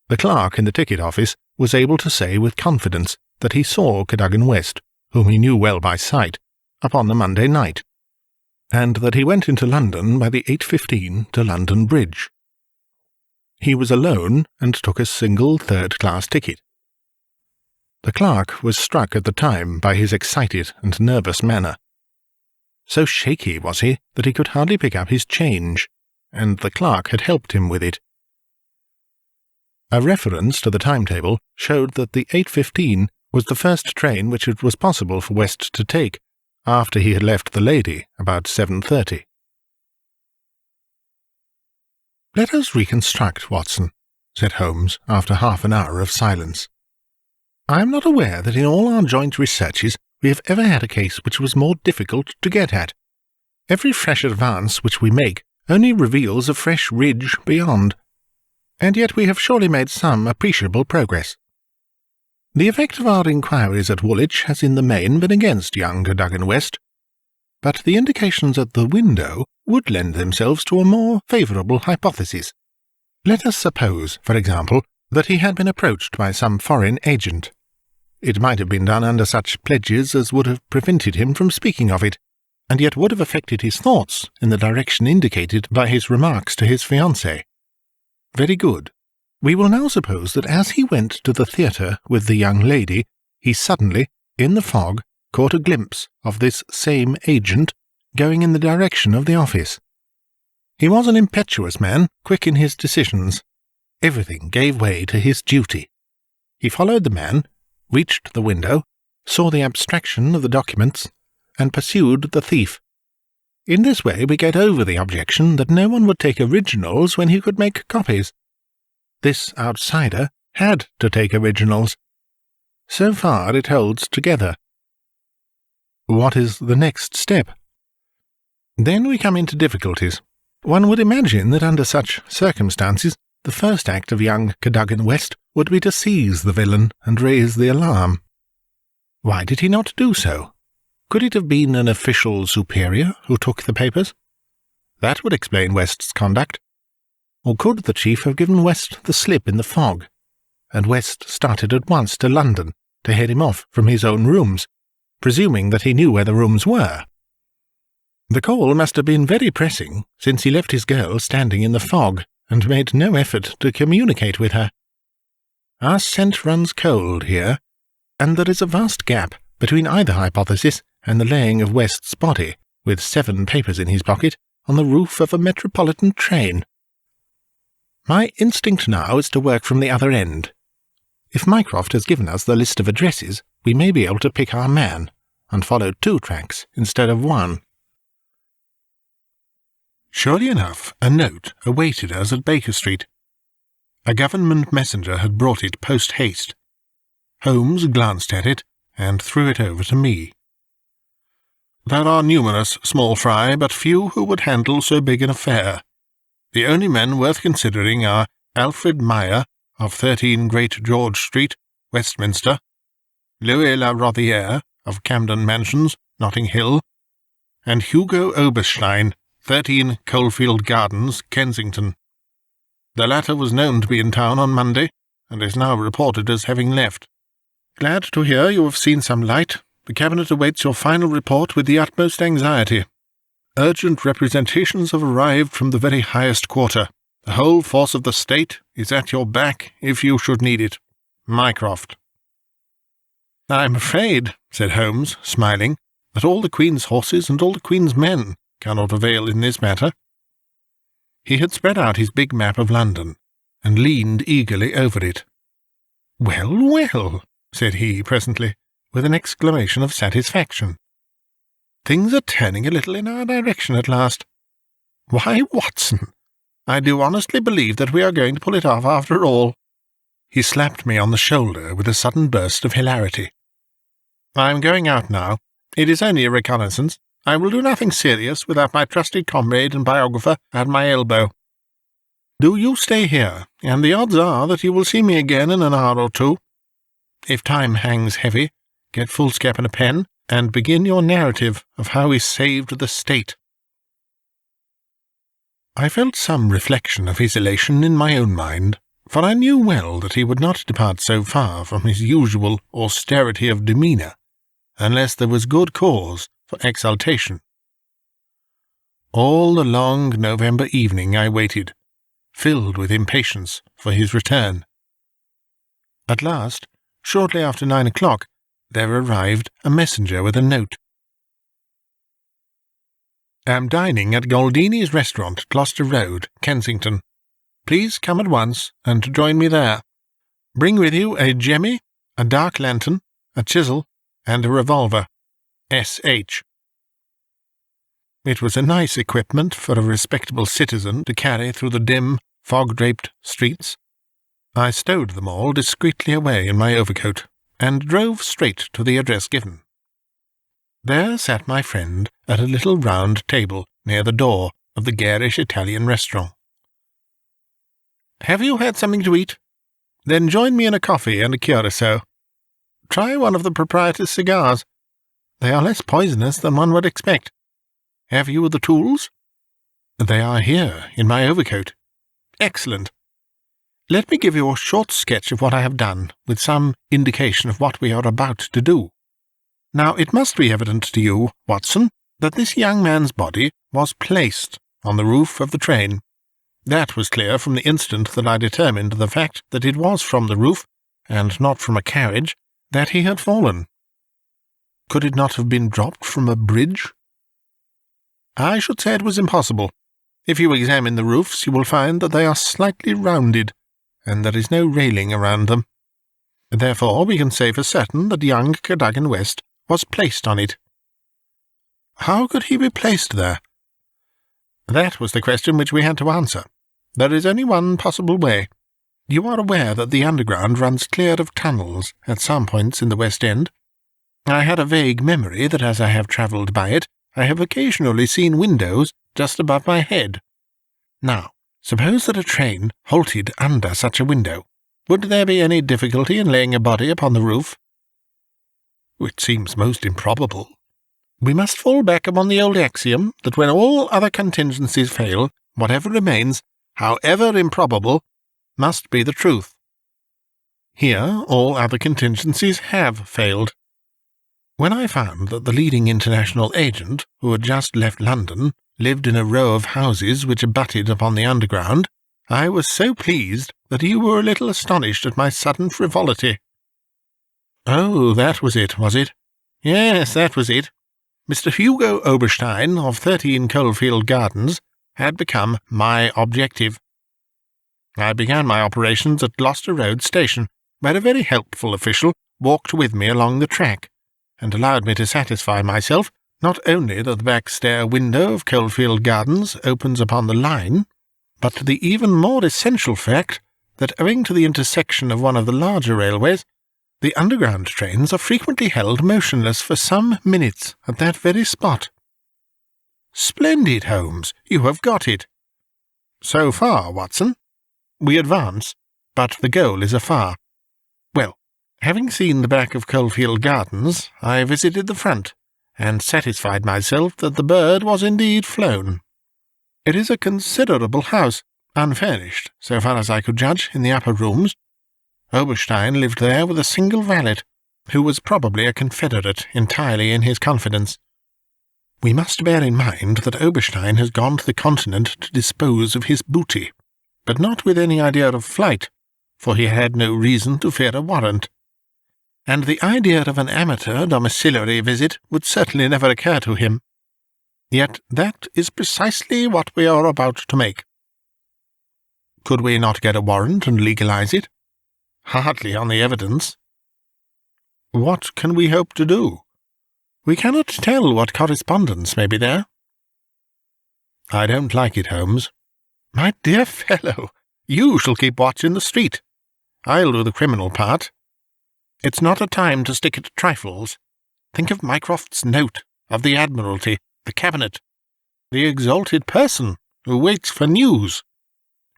The clerk in the ticket office was able to say with confidence that he saw Cadogan West, whom he knew well by sight, upon the Monday night, and that he went into London by the 8:15 to London Bridge. He was alone and took a single third-class ticket. The clerk was struck at the time by his excited and nervous manner. So shaky was he that he could hardly pick up his change, and the clerk had helped him with it. A reference to the timetable showed that the 8:15 was the first train which it was possible for West to take, after he had left the lady about 7:30. "Let us reconstruct, Watson," said Holmes, after half an hour of silence. "I am not aware that in all our joint researches we have ever had a case which was more difficult to get at. Every fresh advance which we make only reveals a fresh ridge beyond, and yet we have surely made some appreciable progress. The effect of our inquiries at Woolwich has in the main been against young Cadogan West, but the indications at the window would lend themselves to a more favourable hypothesis. Let us suppose, for example, that he had been approached by some foreign agent. It might have been done under such pledges as would have prevented him from speaking of it, and yet would have affected his thoughts in the direction indicated by his remarks to his fiancée. Very good. We will now suppose that as he went to the theatre with the young lady, he suddenly, in the fog, caught a glimpse of this same agent going in the direction of the office. He was an impetuous man, quick in his decisions. Everything gave way to his duty. He followed the man, reached the window, saw the abstraction of the documents, and pursued the thief. In this way we get over the objection that no one would take originals when he could make copies. This outsider had to take originals. So far it holds together. What is the next step? Then we come into difficulties. One would imagine that under such circumstances the first act of young Cadogan West would be to seize the villain and raise the alarm. Why did he not do so? Could it have been an official superior who took the papers? That would explain West's conduct. Or could the chief have given West the slip in the fog, and West started at once to London to head him off from his own rooms, presuming that he knew where the rooms were? The call must have been very pressing, since he left his girl standing in the fog, and made no effort to communicate with her. Our scent runs cold here, and there is a vast gap between either hypothesis and the laying of West's body, with 7 papers in his pocket, on the roof of a metropolitan train. My instinct now is to work from the other end. If Mycroft has given us the list of addresses, we may be able to pick our man, and follow 2 tracks instead of 1. Surely enough, a note awaited us at Baker Street. A government messenger had brought it post-haste. Holmes glanced at it, and threw it over to me. "There are numerous small fry, but few who would handle so big an affair. The only men worth considering are Alfred Meyer, of 13 Great George Street, Westminster, Louis La Rothiere, of Camden Mansions, Notting Hill, and Hugo Oberstein, 13 Coalfield Gardens, Kensington. The latter was known to be in town on Monday, and is now reported as having left. Glad to hear you have seen some light. The Cabinet awaits your final report with the utmost anxiety. Urgent representations have arrived from the very highest quarter. The whole force of the state is at your back if you should need it. Mycroft." "I'm afraid," said Holmes, smiling, "that all the Queen's horses and all the Queen's men cannot avail in this matter." He had spread out his big map of London, and leaned eagerly over it. "Well, well," said he presently, with an exclamation of satisfaction. "Things are turning a little in our direction at last. Why, Watson, I do honestly believe that we are going to pull it off after all." He slapped me on the shoulder with a sudden burst of hilarity. "I am going out now. It is only a reconnaissance. I will do nothing serious without my trusted comrade and biographer at my elbow. Do you stay here, and the odds are that you will see me again in an hour or 2. If time hangs heavy, get foolscap and a pen, and begin your narrative of how he saved the state." I felt some reflection of his elation in my own mind, for I knew well that he would not depart so far from his usual austerity of demeanour unless there was good cause for exultation. All the long November evening I waited, filled with impatience for his return. At last, shortly after 9 o'clock, there arrived a messenger with a note. "Am dining at Goldini's restaurant, Gloucester Road, Kensington. Please come at once and join me there. Bring with you a jemmy, a dark lantern, a chisel, and a revolver. S.H." It was a nice equipment for a respectable citizen to carry through the dim, fog-draped streets. I stowed them all discreetly away in my overcoat, and drove straight to the address given. There sat my friend at a little round table near the door of the garish Italian restaurant. "Have you had something to eat? Then join me in a coffee and a curacao. Try one of the proprietor's cigars. They are less poisonous than one would expect. Have you the tools?" "They are here, in my overcoat." "Excellent. Let me give you a short sketch of what I have done, with some indication of what we are about to do. Now, it must be evident to you, Watson, that this young man's body was placed on the roof of the train. That was clear from the instant that I determined the fact that it was from the roof, and not from a carriage, that he had fallen. Could it not have been dropped from a bridge? I should say it was impossible. If you examine the roofs, you will find that they are slightly rounded, and there is no railing around them. Therefore, we can say for certain that young Cadogan West was placed on it. How could he be placed there? That was the question which we had to answer. There is only one possible way. You are aware that the underground runs clear of tunnels at some points in the West End. I had a vague memory that as I have travelled by it, I have occasionally seen windows just above my head. Now, suppose that a train halted under such a window. Would there be any difficulty in laying a body upon the roof? It seems most improbable. We must fall back upon the old axiom that when all other contingencies fail, whatever remains, however improbable, must be the truth. Here all other contingencies have failed. When I found that the leading international agent, who had just left London, lived in a row of houses which abutted upon the underground, I was so pleased that you were a little astonished at my sudden frivolity. Oh, that was it, was it? Yes, that was it. Mr. Hugo Oberstein, of 13 Coalfield Gardens, had become my objective. I began my operations at Gloucester Road Station, where a very helpful official walked with me along the track, and allowed me to satisfy myself not only that the back stair window of Coalfield Gardens opens upon the line, but the even more essential fact that, owing to the intersection of one of the larger railways, the underground trains are frequently held motionless for some minutes at that very spot. Splendid, Holmes! You have got it. So far, Watson. We advance, but the goal is afar. Well, having seen the back of Coalfield Gardens, I visited the front, and satisfied myself that the bird was indeed flown. It is a considerable house, unfurnished, so far as I could judge, in the upper rooms. Oberstein lived there with a single valet, who was probably a confederate entirely in his confidence. We must bear in mind that Oberstein has gone to the Continent to dispose of his booty, but not with any idea of flight, for he had no reason to fear a warrant. And the idea of an amateur domiciliary visit would certainly never occur to him. Yet that is precisely what we are about to make. Could we not get a warrant and legalize it? Hardly on the evidence. What can we hope to do? We cannot tell what correspondence may be there. I don't like it, Holmes. My dear fellow, you shall keep watch in the street. I'll do the criminal part. It's not a time to stick at trifles. Think of Mycroft's note, of the Admiralty, the Cabinet, the exalted person who waits for news.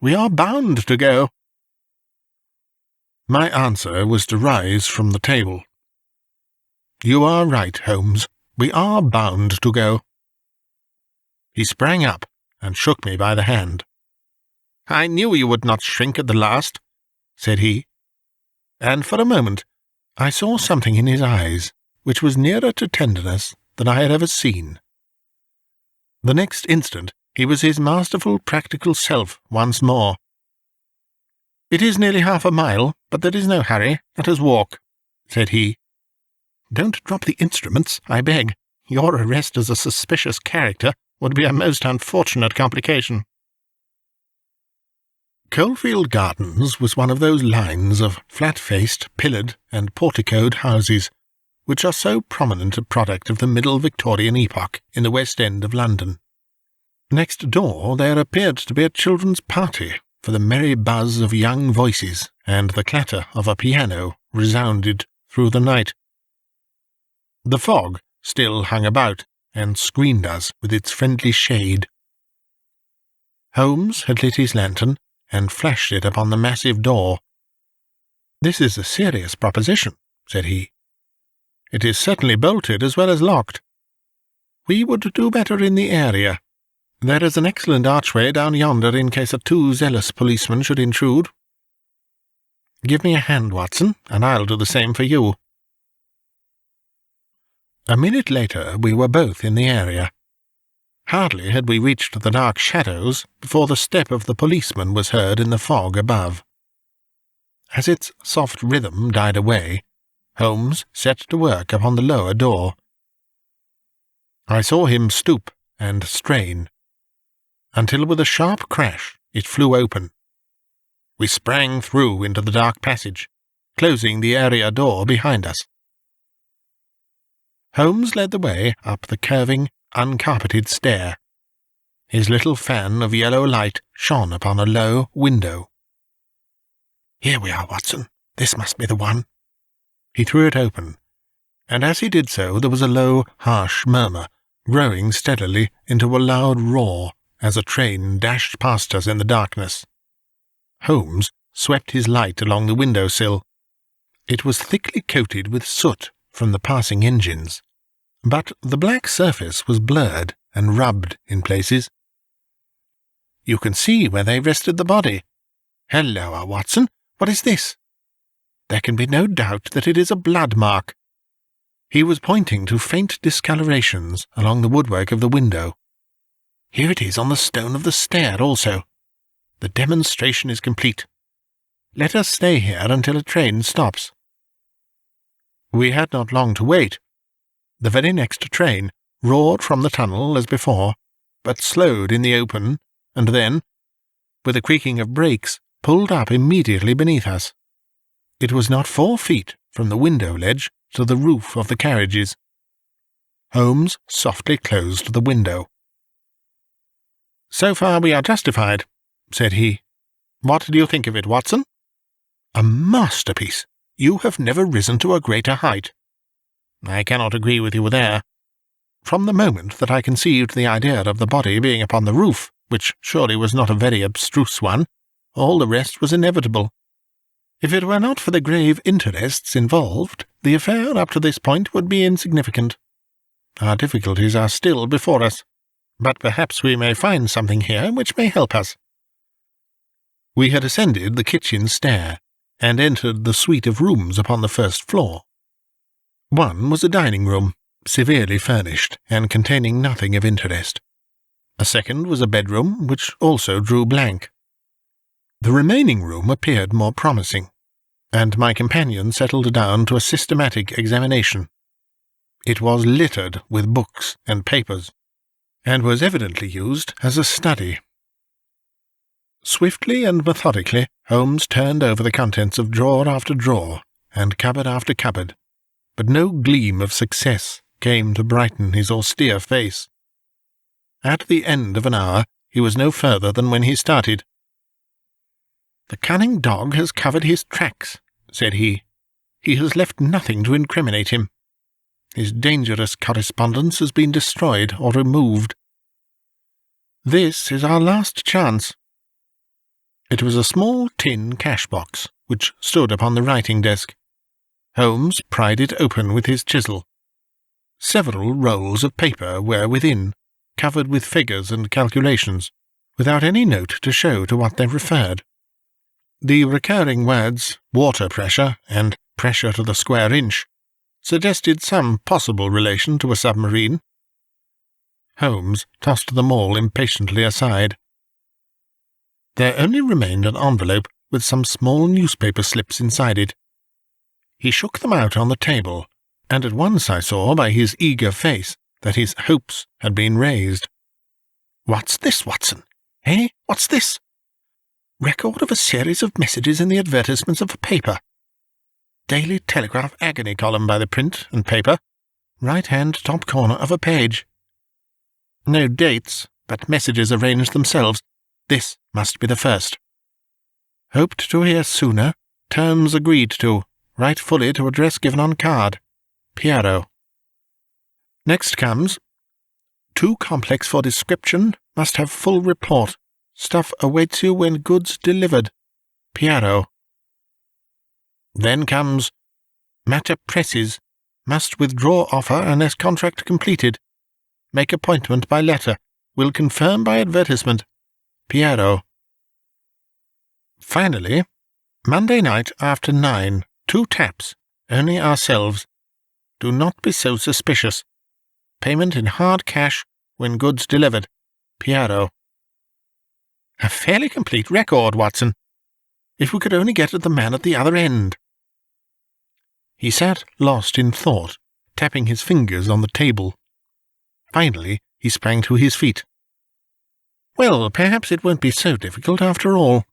We are bound to go. My answer was to rise from the table. You are right, Holmes. We are bound to go. He sprang up and shook me by the hand. I knew you would not shrink at the last, said he, and for a moment I saw something in his eyes which was nearer to tenderness than I had ever seen. The next instant he was his masterful, practical self once more. "It is nearly half a mile, but there is no hurry. Let us walk," said he. "Don't drop the instruments, I beg. Your arrest as a suspicious character would be a most unfortunate complication." Coalfield Gardens was one of those lines of flat-faced, pillared and porticoed houses which are so prominent a product of the Middle Victorian epoch in the West End of London. Next door there appeared to be a children's party, for the merry buzz of young voices and the clatter of a piano resounded through the night. The fog still hung about and screened us with its friendly shade. Holmes had lit his lantern and flashed it upon the massive door. "This is a serious proposition," said he. "It is certainly bolted as well as locked. We would do better in the area. There is an excellent archway down yonder in case a too zealous policeman should intrude. Give me a hand, Watson, and I'll do the same for you." A minute later we were both in the area. Hardly had we reached the dark shadows before the step of the policeman was heard in the fog above. As its soft rhythm died away, Holmes set to work upon the lower door. I saw him stoop and strain, until with a sharp crash it flew open. We sprang through into the dark passage, closing the area door behind us. Holmes led the way up the curving, uncarpeted stair. His little fan of yellow light shone upon a low window. "Here we are, Watson. This must be the one." He threw it open, and as he did so there was a low, harsh murmur, growing steadily into a loud roar as a train dashed past us in the darkness. Holmes swept his light along the window-sill. It was thickly coated with soot from the passing engines, but the black surface was blurred and rubbed in places. "You can see where they rested the body. Helloa, Watson, what is this? There can be no doubt that it is a blood mark." He was pointing to faint discolorations along the woodwork of the window. "Here it is on the stone of the stair also. The demonstration is complete. Let us stay here until a train stops." We had not long to wait. The very next train roared from the tunnel as before, but slowed in the open, and then, with a creaking of brakes, pulled up immediately beneath us. It was not 4 feet from the window ledge to the roof of the carriages. Holmes softly closed the window. "So far we are justified," said he. "What do you think of it, Watson?" "A masterpiece. You have never risen to a greater height." "I cannot agree with you there. From the moment that I conceived the idea of the body being upon the roof, which surely was not a very abstruse one, all the rest was inevitable. If it were not for the grave interests involved, the affair up to this point would be insignificant. Our difficulties are still before us, but perhaps we may find something here which may help us." We had ascended the kitchen stair, and entered the suite of rooms upon the first floor. One was a dining room, severely furnished, and containing nothing of interest. A second was a bedroom, which also drew blank. The remaining room appeared more promising, and my companion settled down to a systematic examination. It was littered with books and papers, and was evidently used as a study. Swiftly and methodically Holmes turned over the contents of drawer after drawer, and cupboard after cupboard, but no gleam of success came to brighten his austere face. At the end of an hour he was no further than when he started. "The cunning dog has covered his tracks," said he. "He has left nothing to incriminate him. His dangerous correspondence has been destroyed or removed. This is our last chance." It was a small tin cash-box, which stood upon the writing-desk. Holmes pried it open with his chisel. Several rolls of paper were within, covered with figures and calculations, without any note to show to what they referred. The recurring words, water pressure and pressure to the square inch, suggested some possible relation to a submarine. Holmes tossed them all impatiently aside. There only remained an envelope with some small newspaper slips inside it. He shook them out on the table, and at once I saw by his eager face that his hopes had been raised. "What's this, Watson? Eh? What's this? Record of a series of messages in the advertisements of a paper. Daily Telegraph agony column by the print and paper. Right-hand top corner of a page. No dates, but messages arranged themselves. This must be the first. Hoped to hear sooner. Terms agreed to. Write fully to address given on card. Piero. Next comes, too complex for description. Must have full report. Stuff awaits you when goods delivered. Piero. Then comes, matter presses. Must withdraw offer unless contract completed. Make appointment by letter. Will confirm by advertisement. Piero. Finally, Monday night after 9. 2 taps. Only ourselves. Do not be so suspicious. Payment in hard cash when goods delivered. Piero. A fairly complete record, Watson. If we could only get at the man at the other end. He sat lost in thought, tapping his fingers on the table. Finally, he sprang to his feet. Well, perhaps it won't be so difficult after all.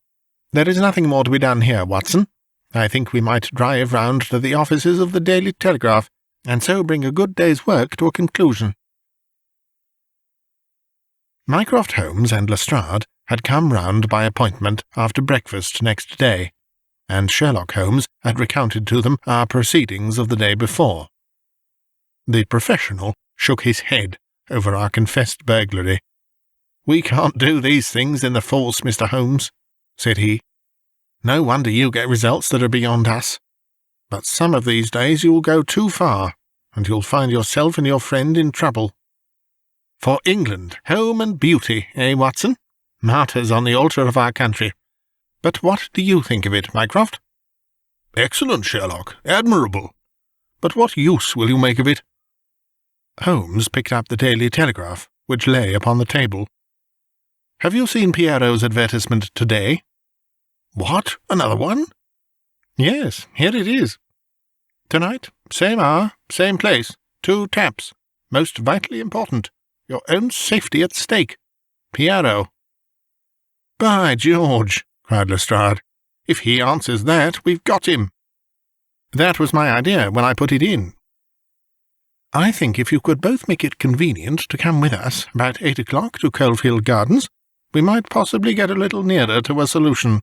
There is nothing more to be done here, Watson. I think we might drive round to the offices of the Daily Telegraph, and so bring a good day's work to a conclusion. Mycroft, Holmes, and Lestrade had come round by appointment after breakfast next day, and Sherlock Holmes had recounted to them our proceedings of the day before. The professional shook his head over our confessed burglary. "We can't do these things in the force, Mr. Holmes," said he. "No wonder you get results that are beyond us. But some of these days you'll go too far, and you'll find yourself and your friend in trouble. For England, home and beauty, eh, Watson? Martyrs on the altar of our country. But what do you think of it, Mycroft?" "Excellent, Sherlock. Admirable. But what use will you make of it?" Holmes picked up the Daily Telegraph, which lay upon the table. "Have you seen Piero's advertisement today?" "What? Another one?" "Yes, here it is. Tonight, same hour, same place, 2 taps. Most vitally important. Your own safety at stake. Piero." "By George," cried Lestrade. "If he answers that, we've got him." "That was my idea when I put it in. I think if you could both make it convenient to come with us about 8 o'clock to Coalfield Gardens, we might possibly get a little nearer to a solution."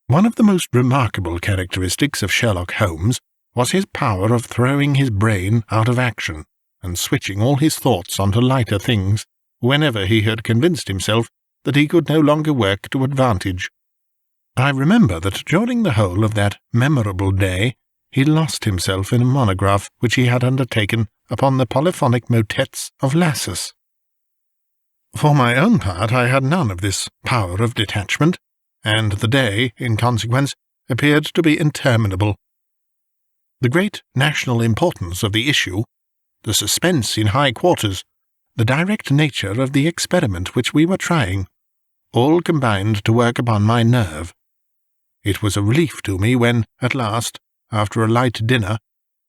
One of the most remarkable characteristics of Sherlock Holmes was his power of throwing his brain out of action and switching all his thoughts onto lighter things whenever he had convinced himself that he could no longer work to advantage. I remember that during the whole of that memorable day he lost himself in a monograph which he had undertaken upon the polyphonic motets of Lassus. For my own part, I had none of this power of detachment, and the day, in consequence, appeared to be interminable. The great national importance of the issue, the suspense in high quarters, the direct nature of the experiment which we were trying, all combined to work upon my nerve. It was a relief to me when, at last, after a light dinner,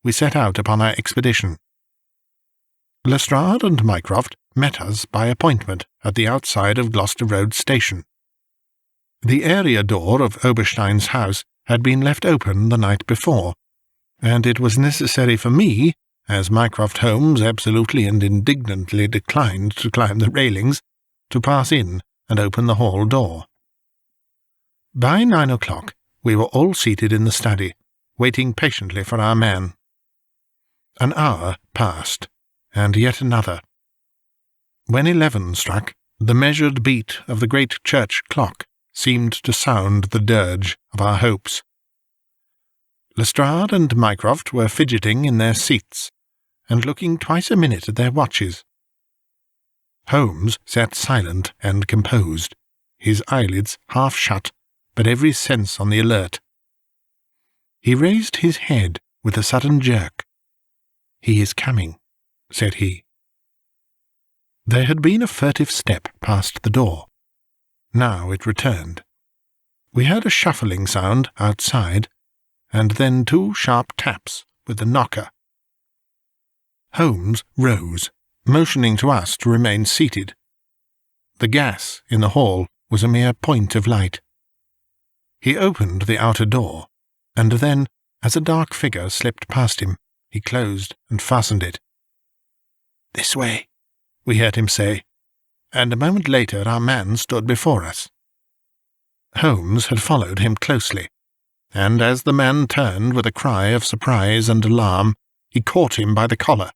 we set out upon our expedition. Lestrade and Mycroft met us by appointment at the outside of Gloucester Road Station. The area door of Oberstein's house had been left open the night before, and it was necessary for me, as Mycroft Holmes absolutely and indignantly declined to climb the railings, to pass in and open the hall door. By 9 o'clock we were all seated in the study, waiting patiently for our man. An hour passed, and yet another. When 11 struck, the measured beat of the great church clock seemed to sound the dirge of our hopes. Lestrade and Mycroft were fidgeting in their seats, and looking twice a minute at their watches. Holmes sat silent and composed, his eyelids half shut, but every sense on the alert. He raised his head with a sudden jerk. "He is coming," said he. There had been a furtive step past the door. Now it returned. We heard a shuffling sound outside, and then 2 sharp taps with the knocker. Holmes rose, motioning to us to remain seated. The gas in the hall was a mere point of light. He opened the outer door, and then, as a dark figure slipped past him, he closed and fastened it. "This way," we heard him say, and a moment later our man stood before us. Holmes had followed him closely, and as the man turned with a cry of surprise and alarm, he caught him by the collar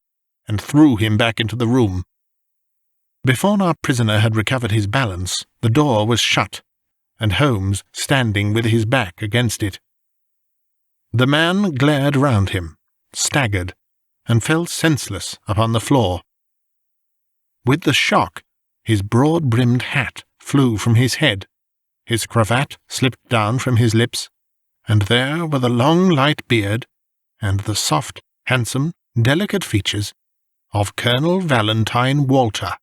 and threw him back into the room. Before our prisoner had recovered his balance, the door was shut, and Holmes standing with his back against it. The man glared round him, staggered, and fell senseless upon the floor. With the shock, his broad-brimmed hat flew from his head, his cravat slipped down from his lips, and there were the long light beard and the soft, handsome, delicate features of Colonel Valentine Walter.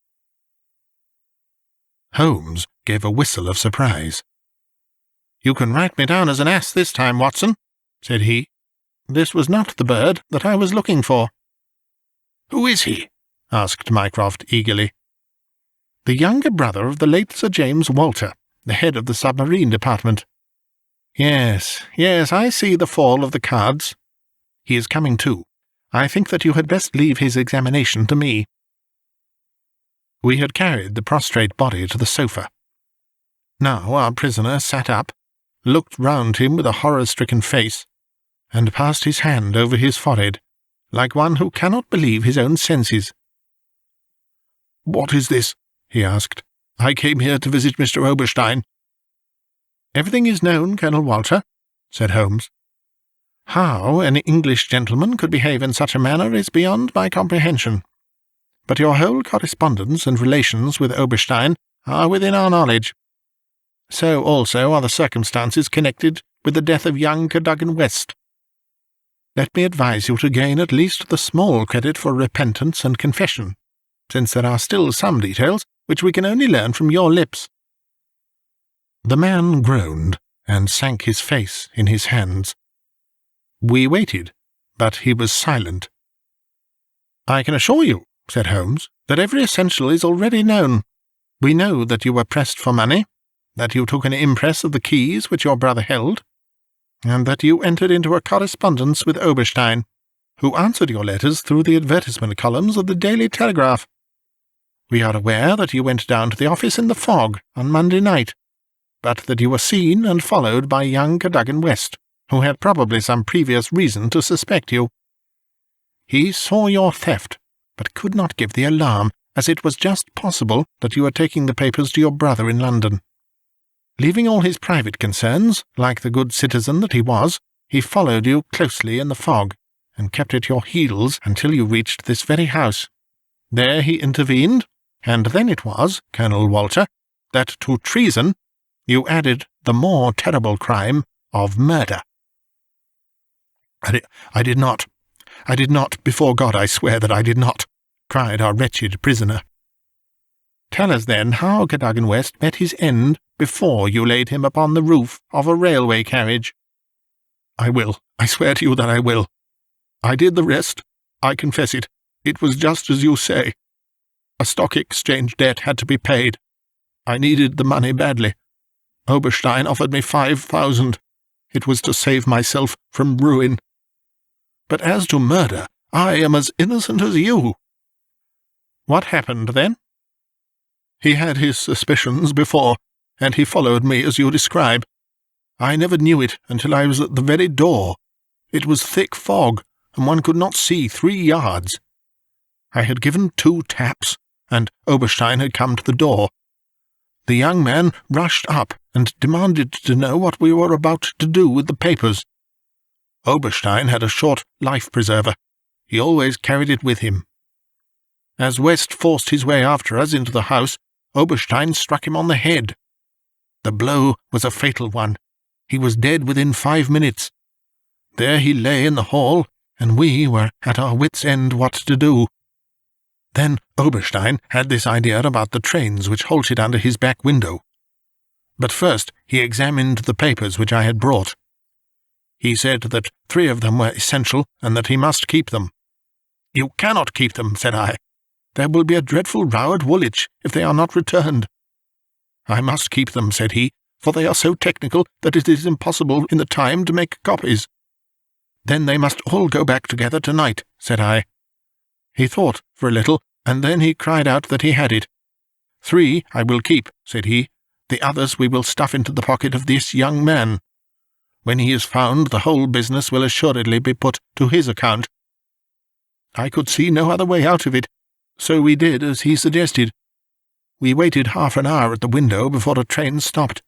Holmes gave a whistle of surprise. "You can write me down as an ass this time, Watson," said he. "This was not the bird that I was looking for." "Who is he?" asked Mycroft eagerly. "The younger brother of the late Sir James Walter, the head of the submarine department." Yes, I see the fall of the cards. He is coming too. I think that you had best leave his examination to me." We had carried the prostrate body to the sofa. Now our prisoner sat up, looked round him with a horror-stricken face, and passed his hand over his forehead, like one who cannot believe his own senses. "What is this?" he asked. "I came here to visit Mr. Oberstein." "Everything is known, Colonel Walter," said Holmes. "How an English gentleman could behave in such a manner is beyond my comprehension. But your whole correspondence and relations with Oberstein are within our knowledge. So also are the circumstances connected with the death of young Cadogan West. Let me advise you to gain at least the small credit for repentance and confession, since there are still some details which we can only learn from your lips." The man groaned and sank his face in his hands. We waited, but he was silent. "I can assure you," said Holmes, "that every essential is already known. We know that you were pressed for money, that you took an impress of the keys which your brother held, and that you entered into a correspondence with Oberstein, who answered your letters through the advertisement columns of the Daily Telegraph. We are aware that you went down to the office in the fog on Monday night, but that you were seen and followed by young Cadogan West, who had probably some previous reason to suspect you. He saw your theft, but could not give the alarm, as it was just possible that you were taking the papers to your brother in London. Leaving all his private concerns, like the good citizen that he was, he followed you closely in the fog, and kept at your heels until you reached this very house. There he intervened, and then it was, Colonel Walter, that to treason you added the more terrible crime of murder." I did not, before God I swear that I did not," cried our wretched prisoner. "Tell us then how Cadogan West met his end before you laid him upon the roof of a railway carriage." "I will. I swear to you that I will. I did the rest. I confess it. It was just as you say. A stock exchange debt had to be paid. I needed the money badly. Oberstein offered me 5,000. It was to save myself from ruin. But as to murder, I am as innocent as you." "What happened then?" "He had his suspicions before, and he followed me as you describe. I never knew it until I was at the very door. It was thick fog, and one could not see 3 yards. I had given 2 taps, and Oberstein had come to the door. The young man rushed up and demanded to know what we were about to do with the papers. Oberstein had a short life-preserver. He always carried it with him. As West forced his way after us into the house, Oberstein struck him on the head. The blow was a fatal one. He was dead within 5 minutes. There he lay in the hall, and we were at our wits' end what to do. Then Oberstein had this idea about the trains which halted under his back window. But first he examined the papers which I had brought. He said that 3 of them were essential, and that he must keep them. "You cannot keep them," said I. "There will be a dreadful row at Woolwich if they are not returned." "I must keep them," said he, "for they are so technical that it is impossible in the time to make copies." "Then they must all go back together tonight," said I. He thought for a little, and then he cried out that he had it. "3 I will keep," said he. "The others we will stuff into the pocket of this young man. When he is found, the whole business will assuredly be put to his account." I could see no other way out of it, so we did as he suggested. We waited half an hour at the window before a train stopped.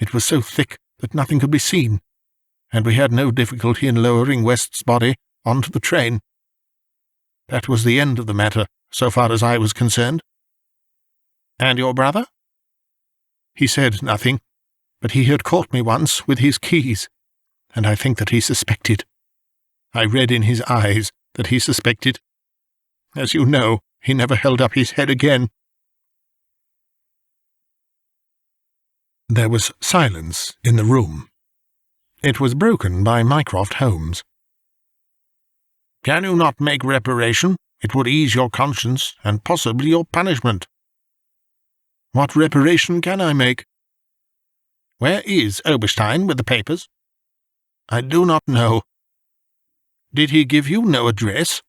It was so thick that nothing could be seen, and we had no difficulty in lowering West's body onto the train. That was the end of the matter, so far as I was concerned. "And your brother?" "He said nothing, but he had caught me once with his keys, and I think that he suspected. I read in his eyes that he suspected. As you know, he never held up his head again." There was silence in the room. It was broken by Mycroft Holmes. "Can you not make reparation? It would ease your conscience, and possibly your punishment." "What reparation can I make?" "Where is Oberstein with the papers?" "I do not know." "Did he give you no address?"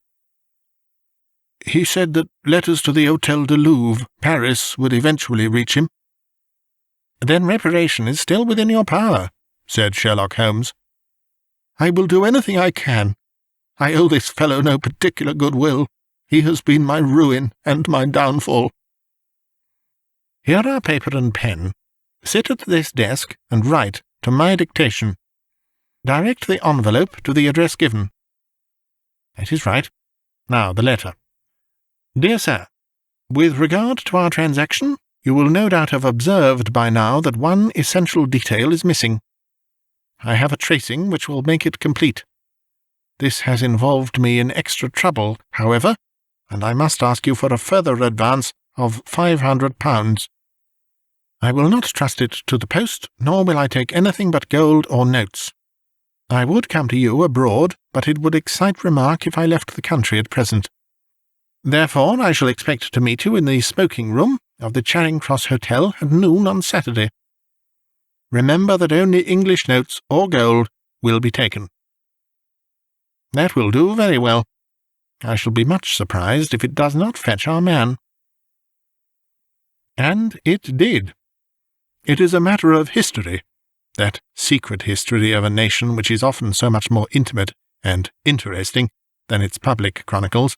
"He said that letters to the Hôtel de Louvre, Paris, would eventually reach him." "Then reparation is still within your power," said Sherlock Holmes. "I will do anything I can. I owe this fellow no particular goodwill. He has been my ruin and my downfall." "Here are paper and pen. Sit at this desk and write to my dictation. Direct the envelope to the address given." "That is right. Now the letter. Dear Sir, with regard to our transaction, you will no doubt have observed by now that one essential detail is missing. I have a tracing which will make it complete. This has involved me in extra trouble, however, and I must ask you for a further advance of £500. I will not trust it to the post, nor will I take anything but gold or notes. I would come to you abroad, but it would excite remark if I left the country at present. Therefore I shall expect to meet you in the smoking-room of the Charing Cross Hotel at noon on Saturday. Remember that only English notes or gold will be taken." "That will do very well. I shall be much surprised if it does not fetch our man." And it did. It is a matter of history, that secret history of a nation which is often so much more intimate and interesting than its public chronicles,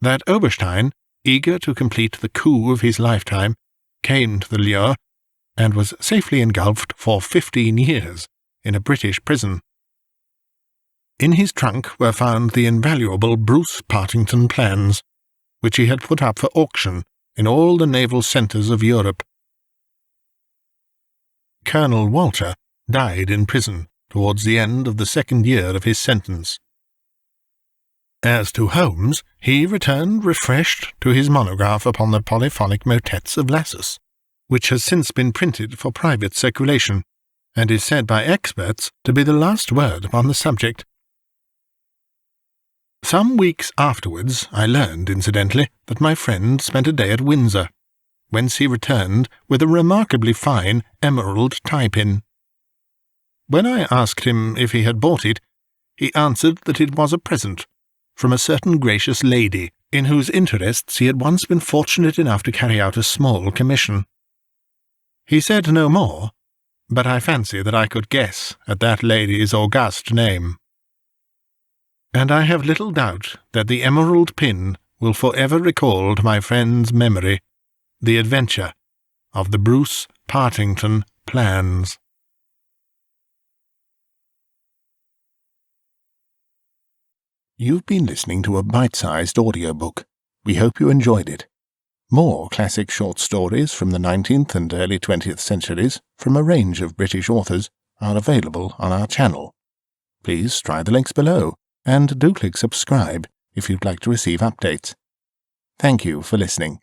that Oberstein, eager to complete the coup of his lifetime, came to the Lure, and was safely engulfed for 15 years in a British prison. In his trunk were found the invaluable Bruce-Partington Plans, which he had put up for auction in all the naval centres of Europe. Colonel Walter died in prison towards the end of the 2nd year of his sentence. As to Holmes, he returned refreshed to his monograph upon the polyphonic motets of Lassus, which has since been printed for private circulation, and is said by experts to be the last word upon the subject. Some weeks afterwards I learned, incidentally, that my friend spent a day at Windsor, whence he returned with a remarkably fine emerald tie-pin. When I asked him if he had bought it, he answered that it was a present from a certain gracious lady, in whose interests he had once been fortunate enough to carry out a small commission. He said no more, but I fancy that I could guess at that lady's august name. And I have little doubt that the emerald pin will forever recall to my friend's memory the adventure of the Bruce-Partington Plans. You've been listening to a bite-sized audiobook. We hope you enjoyed it. More classic short stories from the 19th and early 20th centuries from a range of British authors are available on our channel. please try the links below, and do click subscribe if you'd like to receive updates. Thank you for listening.